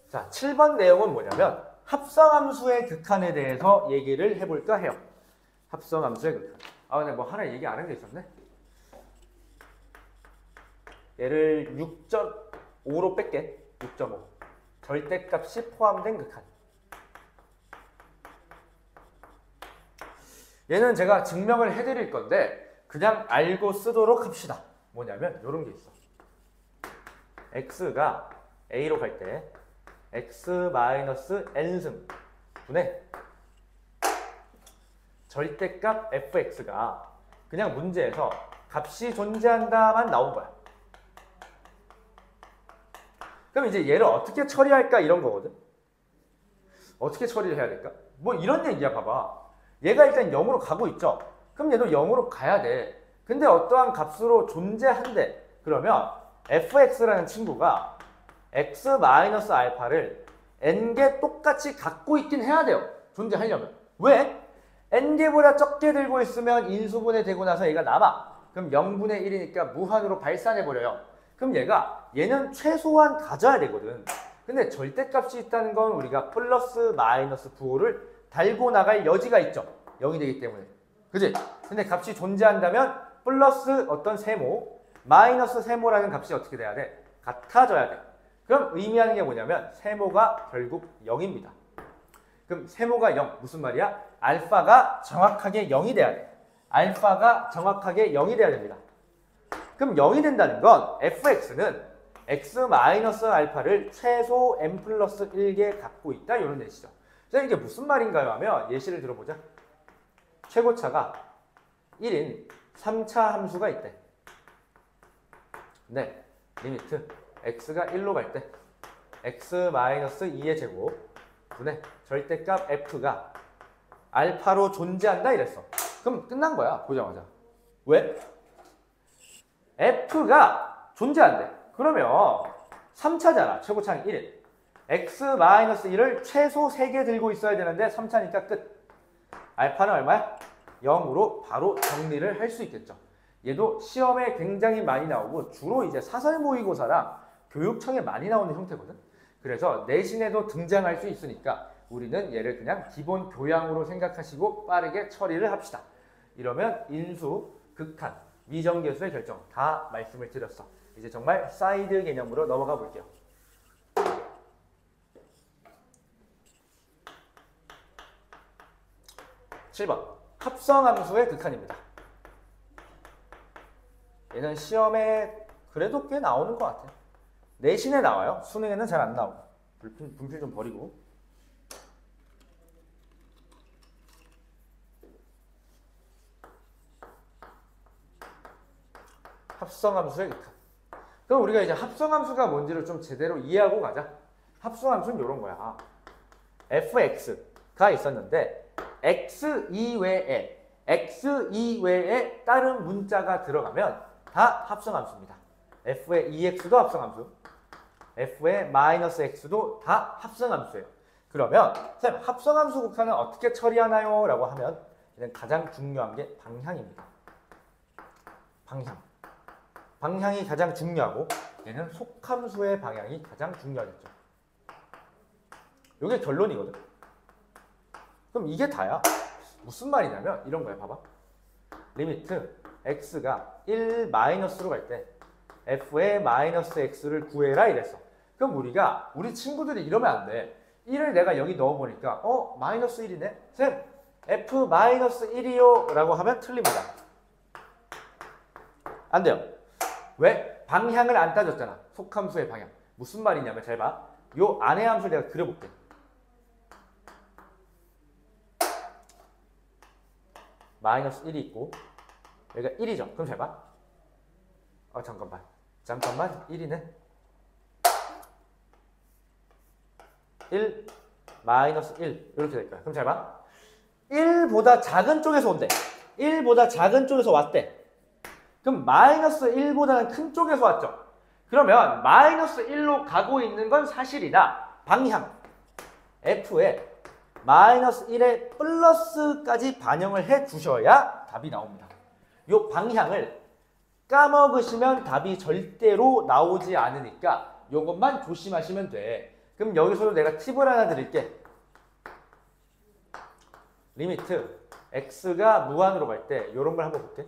자, 7번 내용은 뭐냐면 합성함수의 극한에 대해서 얘기를 해볼까 해요. 합성함수의 극한. 아, 근데 뭐 하나 얘기 안 한 게 있었네. 얘를 6.5로 뺄게. 6.5. 절대값이 포함된 극한. 얘는 제가 증명을 해드릴 건데 그냥 알고 쓰도록 합시다. 뭐냐면 이런 게 있어. x가 a로 갈 때 x-n승 분의 절대값 fx가 그냥 문제에서 값이 존재한다만 나온 거야. 그럼 이제 얘를 어떻게 처리할까 이런 거거든. 어떻게 처리를 해야 될까? 뭐 이런 얘기야. 봐봐. 얘가 일단 0으로 가고 있죠. 그럼 얘도 0으로 가야 돼. 근데 어떠한 값으로 존재한대. 그러면 fx라는 친구가 x-알파를 n개 똑같이 갖고 있긴 해야 돼요. 존재하려면. 왜? n개보다 적게 들고 있으면 인수분해 되고 나서 얘가 남아. 그럼 0분의 1이니까 무한으로 발산해버려요. 그럼 얘는 최소한 가져야 되거든. 근데 절대값이 있다는 건 우리가 플러스 마이너스 부호를 달고 나갈 여지가 있죠. 0이 되기 때문에. 그지? 근데 값이 존재한다면 플러스 어떤 세모, 마이너스 세모라는 값이 어떻게 돼야 돼? 같아져야 돼. 그럼 의미하는 게 뭐냐면 세모가 결국 0입니다. 그럼 세모가 0. 무슨 말이야? 알파가 정확하게 0이 돼야 돼. 알파가 정확하게 0이 돼야 됩니다. 그럼 0이 된다는 건 fx는 x-알파를 최소 n 플러스 1개 갖고 있다. 이런 뜻이죠. 자, 이게 무슨 말인가요? 하면 예시를 들어보자. 최고차가 1인 3차 함수가 있대. 네, 리미트 x가 1로 갈 때 x-2의 제곱 분의 절대값 f가 알파로 존재한다 이랬어. 그럼 끝난 거야. 보자마자. 왜? f가 존재한대. 그러면 3차잖아. 최고차는 1인. x-1을 최소 3개 들고 있어야 되는데 3차니까 끝. 알파는 얼마야? 0으로 바로 정리를 할 수 있겠죠. 얘도 시험에 굉장히 많이 나오고 주로 이제 사설 모의고사랑 교육청에 많이 나오는 형태거든. 그래서 내신에도 등장할 수 있으니까 우리는 얘를 그냥 기본 교양으로 생각하시고 빠르게 처리를 합시다. 이러면 인수, 극한 미정계수의 결정 다 말씀을 드렸어. 이제 정말 사이드 개념으로 넘어가 볼게요. 7번 합성함수의 극한입니다. 얘는 시험에 그래도 꽤 나오는 것 같아요. 내신에 나와요. 수능에는 잘 안 나오고. 분필 좀 버리고. 합성함수의 극한. 그럼 우리가 이제 합성함수가 뭔지를 좀 제대로 이해하고 가자. 합성함수는 이런 거야. fx가 있었는데 x 이외에 다른 문자가 들어가면 다 합성함수입니다. f의 ex도 합성함수, f의 x도 다 합성함수예요. 그러면 선생님 합성함수 극한은 어떻게 처리하나요? 라고 하면 얘는 가장 중요한 게 방향입니다. 방향이 가장 중요하고 얘는 속함수의 방향이 가장 중요하겠죠. 이게 결론이거든. 그럼 이게 다야. 무슨 말이냐면 이런 거야. 봐봐. 리미트 x가 1 마이너스로 갈 때 f의 마이너스 x를 구해라 이랬어. 그럼 우리 친구들이 이러면 안 돼. 1을 내가 여기 넣어보니까 마이너스 1이네? 쌤 f 마이너스 1이요 라고 하면 틀립니다. 안 돼요. 왜? 방향을 안 따졌잖아. 속함수의 방향. 무슨 말이냐면 잘 봐. 요 안의 함수를 내가 그려볼게. 마이너스 1이 있고 여기가 1이죠. 그럼 잘 봐. 잠깐만 1이네. 1 마이너스 1 이렇게 될 거야. 그럼 잘 봐. 1보다 작은 쪽에서 온대. 1보다 작은 쪽에서 왔대. 그럼 마이너스 1보다는 큰 쪽에서 왔죠. 그러면 마이너스 1로 가고 있는 건 사실이다. 방향 f에 마이너스 1에 플러스까지 반영을 해 주셔야 답이 나옵니다. 이 방향을 까먹으시면 답이 절대로 나오지 않으니까 이것만 조심하시면 돼. 그럼 여기서도 내가 팁을 하나 드릴게. 리미트 x가 무한으로 갈 때 이런 걸 한번 볼게.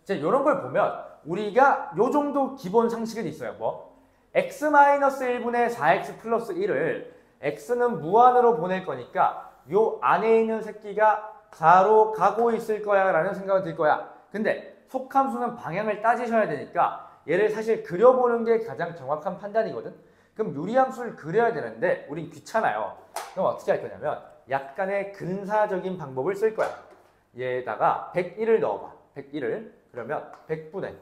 이런 걸 보면 우리가 요 정도 기본 상식은 있어요. 뭐? x-1분의 4x 플러스 1을 x는 무한으로 보낼 거니까 요 안에 있는 새끼가 4로 가고 있을 거야 라는 생각이 들 거야. 근데 속함수는 방향을 따지셔야 되니까 얘를 사실 그려보는 게 가장 정확한 판단이거든. 그럼 유리함수를 그려야 되는데 우린 귀찮아요. 그럼 어떻게 할 거냐면 약간의 근사적인 방법을 쓸 거야. 얘에다가 101을 넣어봐. 101을. 그러면 100분의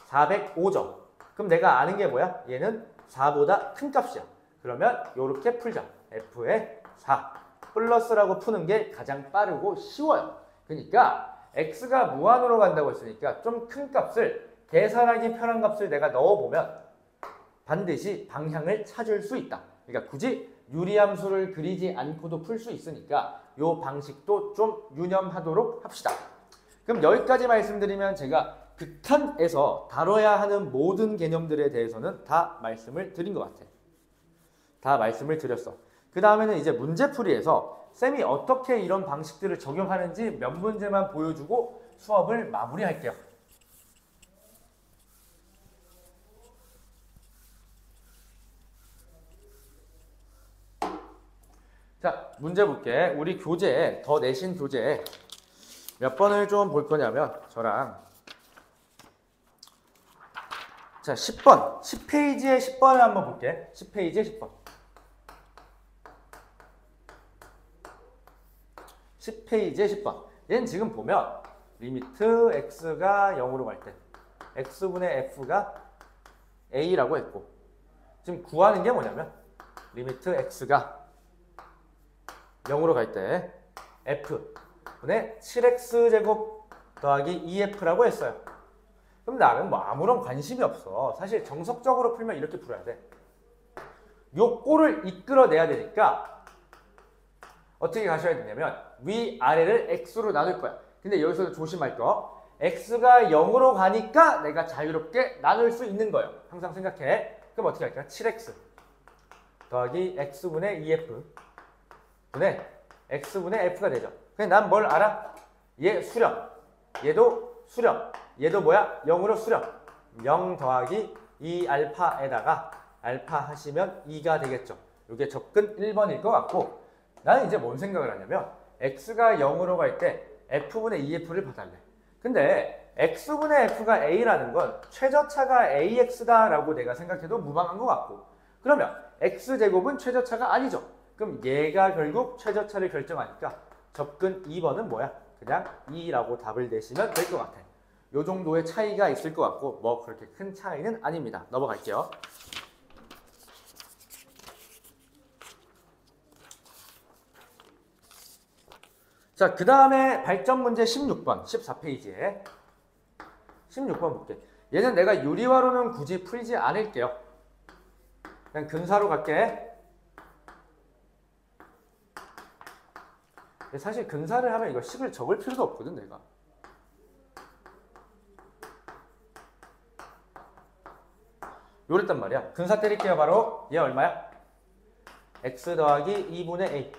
405점. 그럼 내가 아는 게 뭐야? 얘는 4보다 큰 값이야. 그러면 이렇게 풀자. f의 4 플러스라고 푸는 게 가장 빠르고 쉬워요. 그러니까 x가 무한으로 간다고 했으니까 좀 큰 값을 계산하기 편한 값을 내가 넣어보면 반드시 방향을 찾을 수 있다. 그러니까 굳이 유리함수를 그리지 않고도 풀 수 있으니까 이 방식도 좀 유념하도록 합시다. 그럼 여기까지 말씀드리면 제가 극한에서 다뤄야 하는 모든 개념들에 대해서는 다 말씀을 드린 것 같아. 다 말씀을 드렸어. 그 다음에는 이제 문제풀이에서 쌤이 어떻게 이런 방식들을 적용하는지 몇 문제만 보여주고 수업을 마무리할게요. 자, 문제 볼게. 우리 교재, 더 내신 교재 몇 번을 좀 볼 거냐면 저랑 자 10번, 10페이지에 10번을 한번 볼게. 10페이지에 10번 10페이지에 10번 얘는 지금 보면 리미트 x가 0으로 갈 때 x분의 f가 a라고 했고 지금 구하는 게 뭐냐면 리미트 x가 0으로 갈 때 f분의 7x제곱 더하기 2f라고 했어요. 그럼 나는 뭐 아무런 관심이 없어. 사실 정석적으로 풀면 이렇게 풀어야 돼. 요 꼴을 이끌어내야 되니까 어떻게 가셔야 되냐면 위아래를 x로 나눌 거야. 근데 여기서 조심할 거 x가 0으로 가니까 내가 자유롭게 나눌 수 있는 거예요. 항상 생각해. 그럼 어떻게 할까? 7x 더하기 x분의 2f 분의 x분의 f가 되죠. 그냥 난 뭘 알아? 얘 수렴, 얘도 수렴, 얘도 뭐야? 0으로 수렴. 0 더하기 2알파에다가 알파 하시면 2가 되겠죠. 이게 접근 1번일 것 같고, 나는 이제 뭔 생각을 하냐면 x가 0으로 갈 때 f분의 2f를 봐달래. 근데 x분의 f가 a라는 건 최저차가 ax다라고 내가 생각해도 무방한 것 같고, 그러면 x제곱은 최저차가 아니죠. 그럼 얘가 결국 최저차를 결정하니까 접근 2번은 뭐야? 그냥 2라고 답을 내시면 될 것 같아. 요 정도의 차이가 있을 것 같고 뭐 그렇게 큰 차이는 아닙니다. 넘어갈게요. 자, 그 다음에 발전 문제 16번, 14페이지에 16번 볼게. 얘는 내가 유리화로는 굳이 풀지 않을게요. 그냥 근사로 갈게. 사실 근사를 하면 이거 식을 적을 필요도 없거든, 내가. 요랬단 말이야. 근사 때릴게요, 바로. 얘 얼마야? x 더하기 2분의 a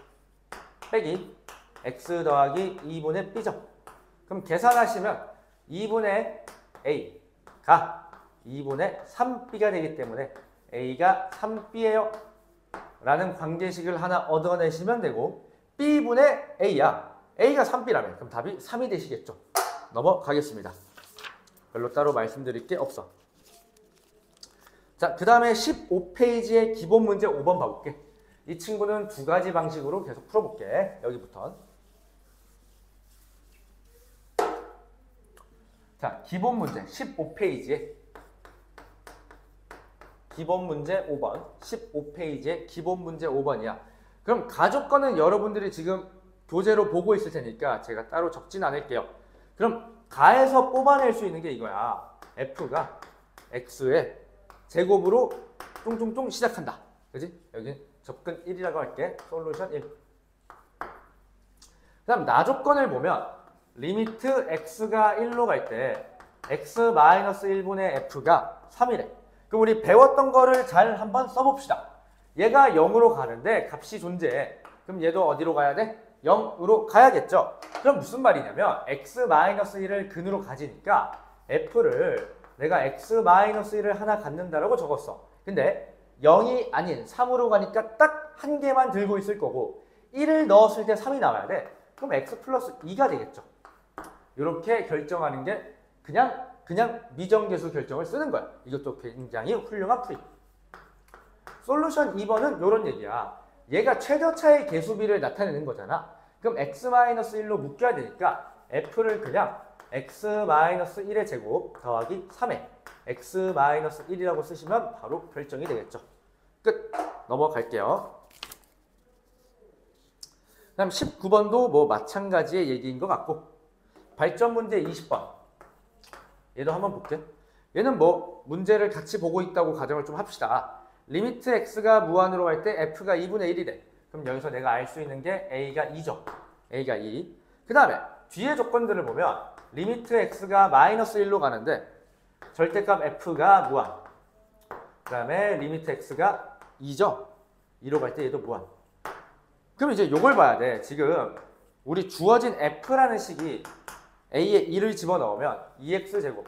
빼기 x 더하기 2분의 b죠. 그럼 계산하시면 2분의 a가 2분의 3b가 되기 때문에 a가 3b예요 라는 관계식을 하나 얻어내시면 되고, b분의 a야. a가 3b라면 그럼 답이 3이 되시겠죠. 넘어가겠습니다. 별로 따로 말씀드릴 게 없어. 자, 그 다음에 15페이지의 기본 문제 5번 봐볼게. 이 친구는 두 가지 방식으로 계속 풀어볼게. 여기부터. 자, 기본 문제 15페이지에 기본 문제 5번, 15페이지에 기본 문제 5번이야. 그럼 가족과는 여러분들이 지금 교재로 보고 있을 테니까 제가 따로 적진 않을게요. 그럼 가에서 뽑아낼 수 있는 게 이거야. f가 x의 제곱으로 뚱뚱뚱 시작한다. 그지? 여기 접근 1이라고 할게. 솔루션 1. 그 다음 나조건을 보면 리미트 x가 1로 갈 때 x-1분의 f가 3이래. 그럼 우리 배웠던 거를 잘 한번 써봅시다. 얘가 0으로 가는데 값이 존재해. 그럼 얘도 어디로 가야 돼? 0으로 가야겠죠. 그럼 무슨 말이냐면 x-1을 근으로 가지니까 f를 내가 x-1을 하나 갖는다라고 적었어. 근데 0이 아닌 3으로 가니까 딱 한 개만 들고 있을 거고, 1을 넣었을 때 3이 나와야 돼. 그럼 x 플러스 2가 되겠죠. 이렇게 결정하는 게 그냥 미정계수 결정을 쓰는 거야. 이것도 굉장히 훌륭한 풀이. 솔루션 2번은 이런 얘기야. 얘가 최저차의 계수비를 나타내는 거잖아. 그럼 x-1로 묶여야 되니까 f를 그냥 x-1의 제곱 더하기 3에 x-1이라고 쓰시면 바로 결정이 되겠죠. 끝! 넘어갈게요. 그 다음 19번도 뭐 마찬가지의 얘기인 것 같고, 발전 문제 20번. 얘도 한번 볼게. 얘는 뭐 문제를 같이 보고 있다고 가정을 좀 합시다. 리미트 x가 무한으로 갈 때 f가 2분의 1이래. 그럼 여기서 내가 알 수 있는 게 a가 2죠. a가 2. 그 다음에 뒤에 조건들을 보면 리미트 x가 마이너스 1로 가는데 절대값 f가 무한. 그 다음에 리미트 x가 2죠. 2로 갈 때 얘도 무한. 그럼 이제 요걸 봐야 돼. 지금 우리 주어진 f라는 식이 a에 2를 집어넣으면 2x제곱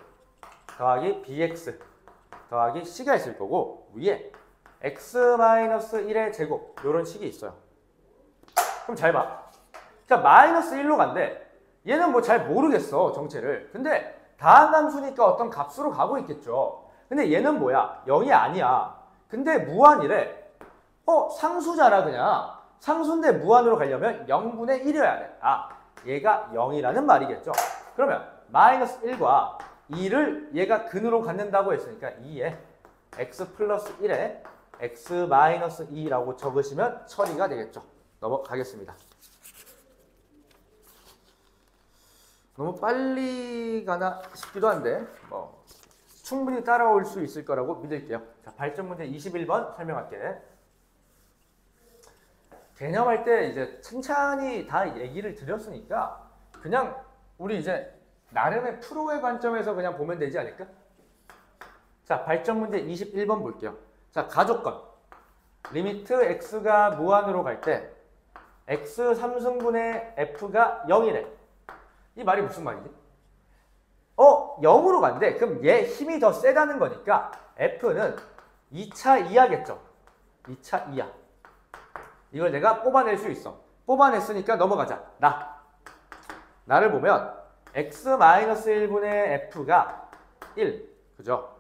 더하기 bx 더하기 c가 있을 거고, 위에 x-1의 제곱 이런 식이 있어요. 그럼 잘 봐. 자, 마이너스 1로 간대. 얘는 뭐 잘 모르겠어, 정체를. 근데 다항함수니까 어떤 값으로 가고 있겠죠. 근데 얘는 뭐야? 0이 아니야. 근데 무한이래. 상수잖아 그냥. 상수인데 무한으로 가려면 0분의 1이어야 돼. 아, 얘가 0이라는 말이겠죠. 그러면 마이너스 1과 2를 얘가 근으로 갖는다고 했으니까 2에 x 플러스 1에 x 마이너스 2라고 적으시면 처리가 되겠죠. 넘어가겠습니다. 너무 빨리 가나 싶기도 한데 뭐 충분히 따라올 수 있을 거라고 믿을게요. 자, 발전 문제 21번 설명할게. 개념할 때 이제 천천히 다 얘기를 드렸으니까 그냥 우리 이제 나름의 프로의 관점에서 그냥 보면 되지 않을까? 자, 발전 문제 21번 볼게요. 자, 가조건. 리미트 x가 무한으로 갈 때 x 3승분의 f가 0이래. 이 말이 무슨 말이지? 0으로 간대. 그럼 얘 힘이 더 세다는 거니까 f는 2차 이하겠죠. 2차 이하. 이걸 내가 뽑아낼 수 있어. 뽑아냈으니까 넘어가자. 나를 보면 x-1분의 f가 1. 그죠?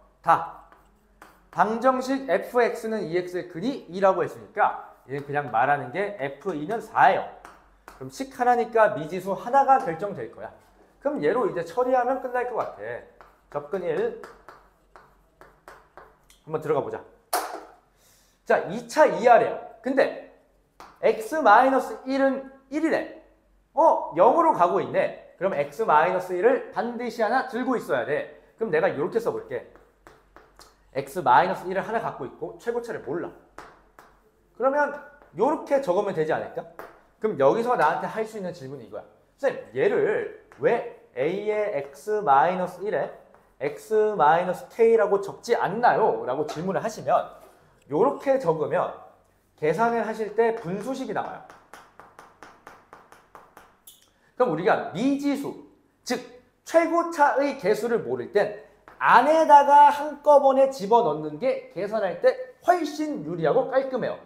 방정식 fx는 2x의 근이 2라고 했으니까 얘는 그냥 말하는 게 f2는 4예요. 그럼 식 하나니까 미지수 하나가 결정될 거야. 그럼 얘로 이제 처리하면 끝날 것 같아. 접근 1. 한번 들어가 보자. 자, 2차 이하래요. 근데 x-1은 1이래. 0으로 가고 있네. 그럼 x-1을 반드시 하나 들고 있어야 돼. 그럼 내가 이렇게 써볼게. x-1을 하나 갖고 있고 최고차를 몰라. 그러면 이렇게 적으면 되지 않을까? 그럼 여기서 나한테 할 수 있는 질문이 이거야. 선생님, 얘를 왜 a의 x-1에 x-k라고 적지 않나요? 라고 질문을 하시면 이렇게 적으면 계산을 하실 때 분수식이 나와요. 그럼 우리가 미지수, 즉 최고차의 개수를 모를 땐 안에다가 한꺼번에 집어넣는 게 계산할 때 훨씬 유리하고 깔끔해요.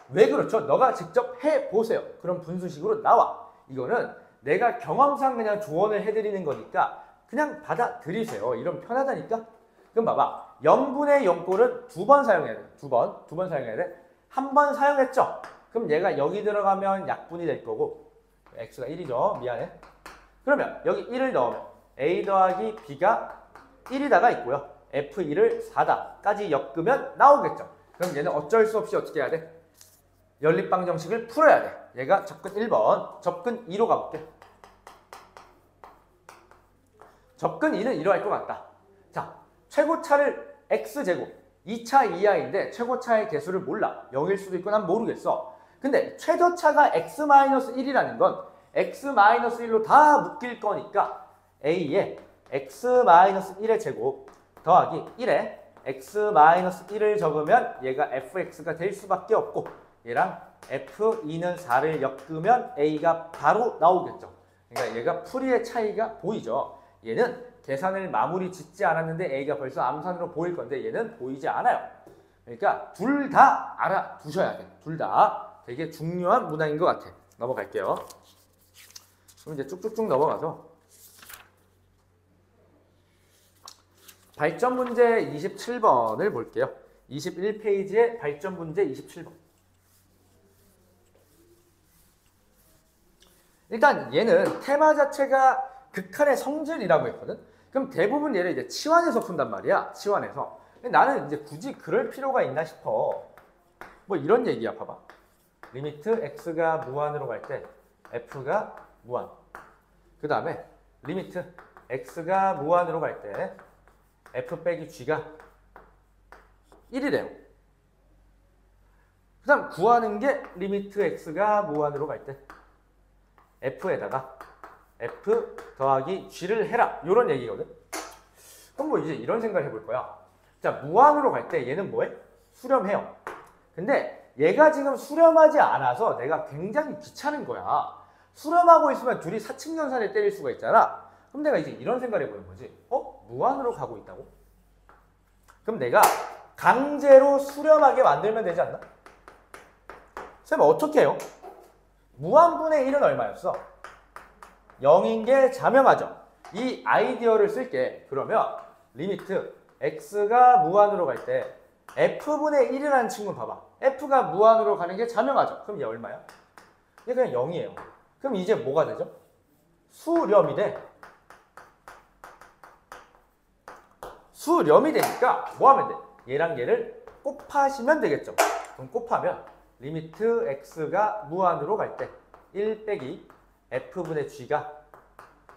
왜 그렇죠? 너가 직접 해보세요. 그럼 분수식으로 나와. 이거는 내가 경험상 그냥 조언을 해드리는 거니까 그냥 받아들이세요. 이러면 편하다니까? 그럼 봐봐. 0분의 0꼴은 2번 사용해야 돼. 두 번 사용해야 돼. 한 번 사용했죠? 그럼 얘가 여기 들어가면 약분이 될 거고 x가 1이죠. 미안해. 그러면 여기 1을 넣으면 a 더하기 b가 1이다가 있고요. f1을 4다까지 엮으면 나오겠죠. 그럼 얘는 어쩔 수 없이 어떻게 해야 돼? 연립방정식을 풀어야 돼. 얘가 접근 1번, 접근 2로 가볼게. 접근 2는 이러할 것 같다. 자, 최고차를 x제곱, 2차 이하인데 최고차의 개수를 몰라. 0일 수도 있고 난 모르겠어. 근데 최저차가 x-1이라는 건 x-1로 다 묶일 거니까 a에 x-1의 제곱 더하기 1에 x-1을 적으면 얘가 fx가 될 수밖에 없고 얘랑 f2는 4를 엮으면 a가 바로 나오겠죠. 그러니까 얘가 풀이의 차이가 보이죠. 얘는 계산을 마무리 짓지 않았는데 a가 벌써 암산으로 보일 건데 얘는 보이지 않아요. 그러니까 둘 다 알아두셔야 돼. 둘 다 되게 중요한 문항인 것 같아. 넘어갈게요. 그럼 이제 쭉쭉쭉 넘어가서 발전 문제 27번을 볼게요. 21페이지의 발전 문제 27번. 일단 얘는 테마 자체가 극한의 성질이라고 했거든. 그럼 대부분 얘를 이제 치환해서 푼단 말이야. 치환해서. 근데 나는 이제 굳이 그럴 필요가 있나 싶어. 뭐 이런 얘기야. 봐봐. 리미트 x가 무한으로 갈 때 f가 무한. 그 다음에 리미트 x가 무한으로 갈 때 f 빼기 g가 1이래요. 그 다음 구하는 게 리미트 x가 무한으로 갈 때 f에다가 f 더하기 g를 해라. 이런 얘기거든. 그럼 뭐 이제 이런 생각을 해볼 거야. 자, 무한으로 갈 때 얘는 뭐해? 수렴해요. 근데 얘가 지금 수렴하지 않아서 내가 굉장히 귀찮은 거야. 수렴하고 있으면 둘이 사칙연산을 때릴 수가 있잖아. 그럼 내가 이제 이런 생각을 해보는 거지. 무한으로 가고 있다고? 그럼 내가 강제로 수렴하게 만들면 되지 않나? 쌤 어떻게 해요? 무한분의 1은 얼마였어? 0인 게 자명하죠. 이 아이디어를 쓸게. 그러면 리미트 x가 무한으로 갈 때 f분의 1이라는 친구는 봐봐. f가 무한으로 가는 게 자명하죠. 그럼 얘 얼마야? 얘 그냥 0이에요. 그럼 이제 뭐가 되죠? 수렴이 돼. 수렴이 되니까 뭐 하면 돼? 얘랑 얘를 곱하시면 되겠죠. 그럼 곱하면 리미트 x가 무한으로 갈 때 1 빼기 f분의 g가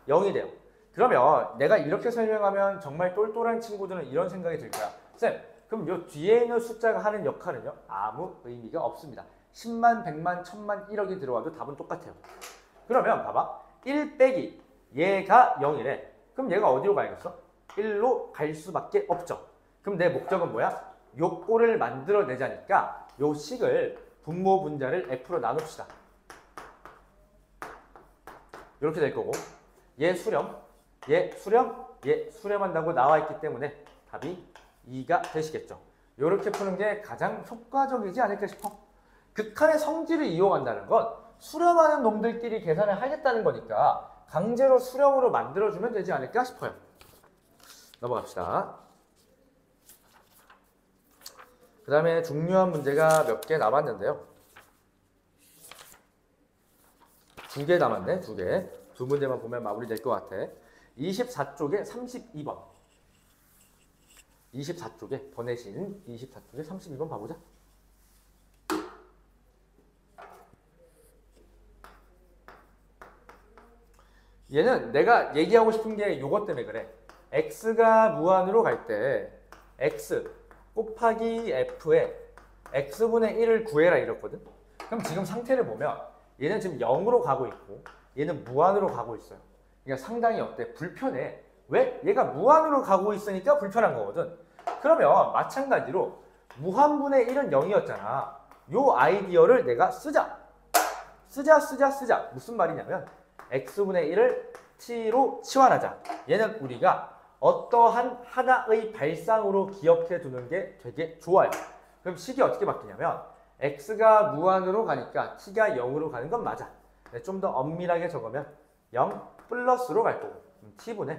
0이 돼요. 그러면 내가 이렇게 설명하면 정말 똘똘한 친구들은 이런 생각이 들 거야. 쌤, 그럼 요 뒤에 있는 숫자가 하는 역할은요? 아무 의미가 없습니다. 10만, 100만, 1000만, 1억이 들어와도 답은 똑같아요. 그러면 봐봐. 1 빼기 얘가 0이래. 그럼 얘가 어디로 가야겠어? 1로 갈 수밖에 없죠. 그럼 내 목적은 뭐야? 요 꼴을 만들어내자니까 요 식을 분모 분자를 f로 나눕시다. 이렇게 될 거고 얘 수렴, 얘 수렴, 얘 수렴한다고 나와 있기 때문에 답이 2가 되시겠죠. 이렇게 푸는 게 가장 효과적이지 않을까 싶어. 극한의 성질을 이용한다는 건 수렴하는 놈들끼리 계산을 하겠다는 거니까 강제로 수렴으로 만들어주면 되지 않을까 싶어요. 넘어갑시다. 그 다음에 중요한 문제가 몇 개 남았는데요. 2개 남았네. 2개. 두 문제만 보면 마무리될 것 같아. 24쪽에 32번. 24쪽에 더 내신 24쪽에 32번 봐보자. 얘는 내가 얘기하고 싶은 게 이것 때문에 그래. x가 무한으로 갈 때 x 곱하기 f에 x분의 1을 구해라 이랬거든. 그럼 지금 상태를 보면 얘는 지금 0으로 가고 있고 얘는 무한으로 가고 있어요. 그러니까 상당히 어때? 불편해. 왜? 얘가 무한으로 가고 있으니까 불편한 거거든. 그러면 마찬가지로 무한분의 1은 0이었잖아. 요 아이디어를 내가 쓰자. 쓰자. 무슨 말이냐면 x분의 1을 t로 치환하자. 얘는 우리가 어떠한 하나의 발상으로 기억해 두는 게 되게 좋아요. 그럼 식이 어떻게 바뀌냐면 x가 무한으로 가니까 t가 0으로 가는 건 맞아. 좀 더 엄밀하게 적으면 0 플러스로 갈 거고 t분의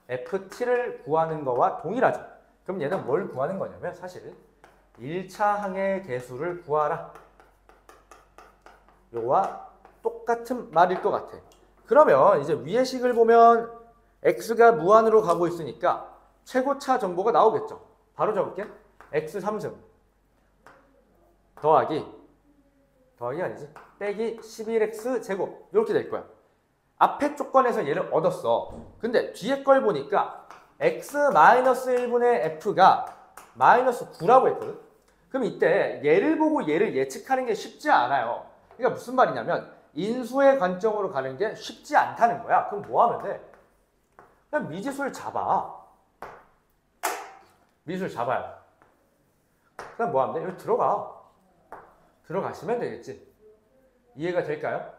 ft를 구하는 거와 동일하죠. 그럼 얘는 뭘 구하는 거냐면 사실 1차 항의 개수를 구하라. 요와 똑같은 말일 것 같아. 그러면 이제 위의 식을 보면 x가 무한으로 가고 있으니까 최고차 정보가 나오겠죠. 바로 적을게. x 3승 더하기 아니지. 빼기 11x 제곱 이렇게 될 거야. 앞에 조건에서 얘를 얻었어. 근데 뒤에 걸 보니까 x-1분의 f가 마이너스 9라고 했거든. 그럼 이때 얘를 보고 얘를 예측하는 게 쉽지 않아요. 그러니까 무슨 말이냐면 인수의 관점으로 가는 게 쉽지 않다는 거야. 그럼 뭐 하면 돼? 그냥 미지수를 잡아. 미지수를 잡아요. 그럼 뭐 하면 돼? 여기 들어가시면 되겠지. 이해가 될까요?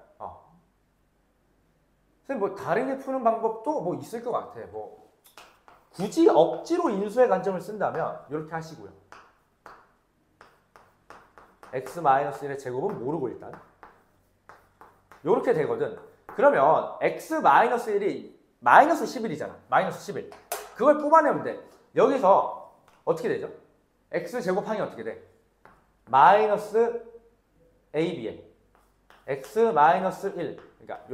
선생님 뭐 다르게 푸는 방법도 뭐 있을 것 같아. 뭐 굳이 억지로 인수의 관점을 쓴다면 이렇게 하시고요. x-1의 제곱은 모르고 일단 이렇게 되거든. 그러면 x-1이 마이너스 11이잖아. 마이너스 11. 그걸 뽑아내면 돼. 여기서 어떻게 되죠? x제곱항이 어떻게 돼? 마이너스 ab에 x-1 그러니까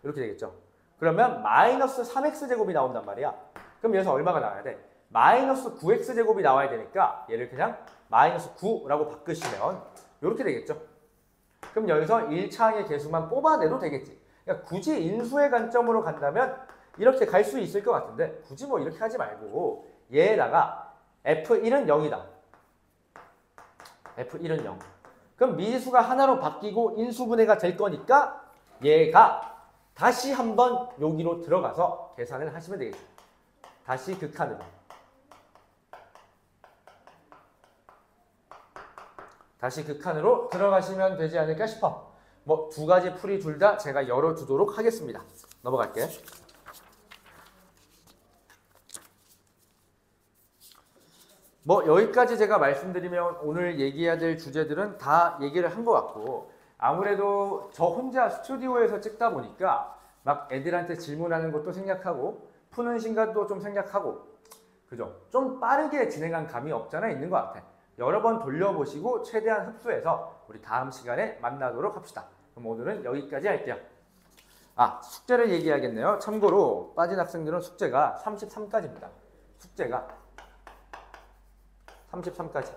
이렇게 되겠죠. 그러면 마이너스 3x제곱이 나온단 말이야. 그럼 여기서 얼마가 나와야 돼? 마이너스 9x제곱이 나와야 되니까 얘를 그냥 마이너스 9라고 바꾸시면 이렇게 되겠죠. 그럼 여기서 1차항의 개수만 뽑아내도 되겠지. 그러니까 굳이 인수의 관점으로 간다면 이렇게 갈 수 있을 것 같은데 굳이 뭐 이렇게 하지 말고 얘에다가 f1은 0이다. f1은 0. 그럼 미지수가 하나로 바뀌고 인수분해가 될 거니까 얘가 다시 한번 여기로 들어가서 계산을 하시면 되겠죠. 다시 극한으로. 다시 극한으로 들어가시면 되지 않을까 싶어. 뭐 두 가지 풀이 둘 다 제가 열어두도록 하겠습니다. 넘어갈게. 뭐 여기까지 제가 말씀드리면 오늘 얘기해야 될 주제들은 다 얘기를 한 것 같고 아무래도 저 혼자 스튜디오에서 찍다 보니까 막 애들한테 질문하는 것도 생략하고 푸는 시간도 좀 생략하고 그죠? 좀 빠르게 진행한 감이 없잖아 있는 것 같아. 여러 번 돌려보시고 최대한 흡수해서 우리 다음 시간에 만나도록 합시다. 그럼 오늘은 여기까지 할게요. 숙제를 얘기하겠네요. 참고로 빠진 학생들은 숙제가 33까지입니다. 숙제가 33까지.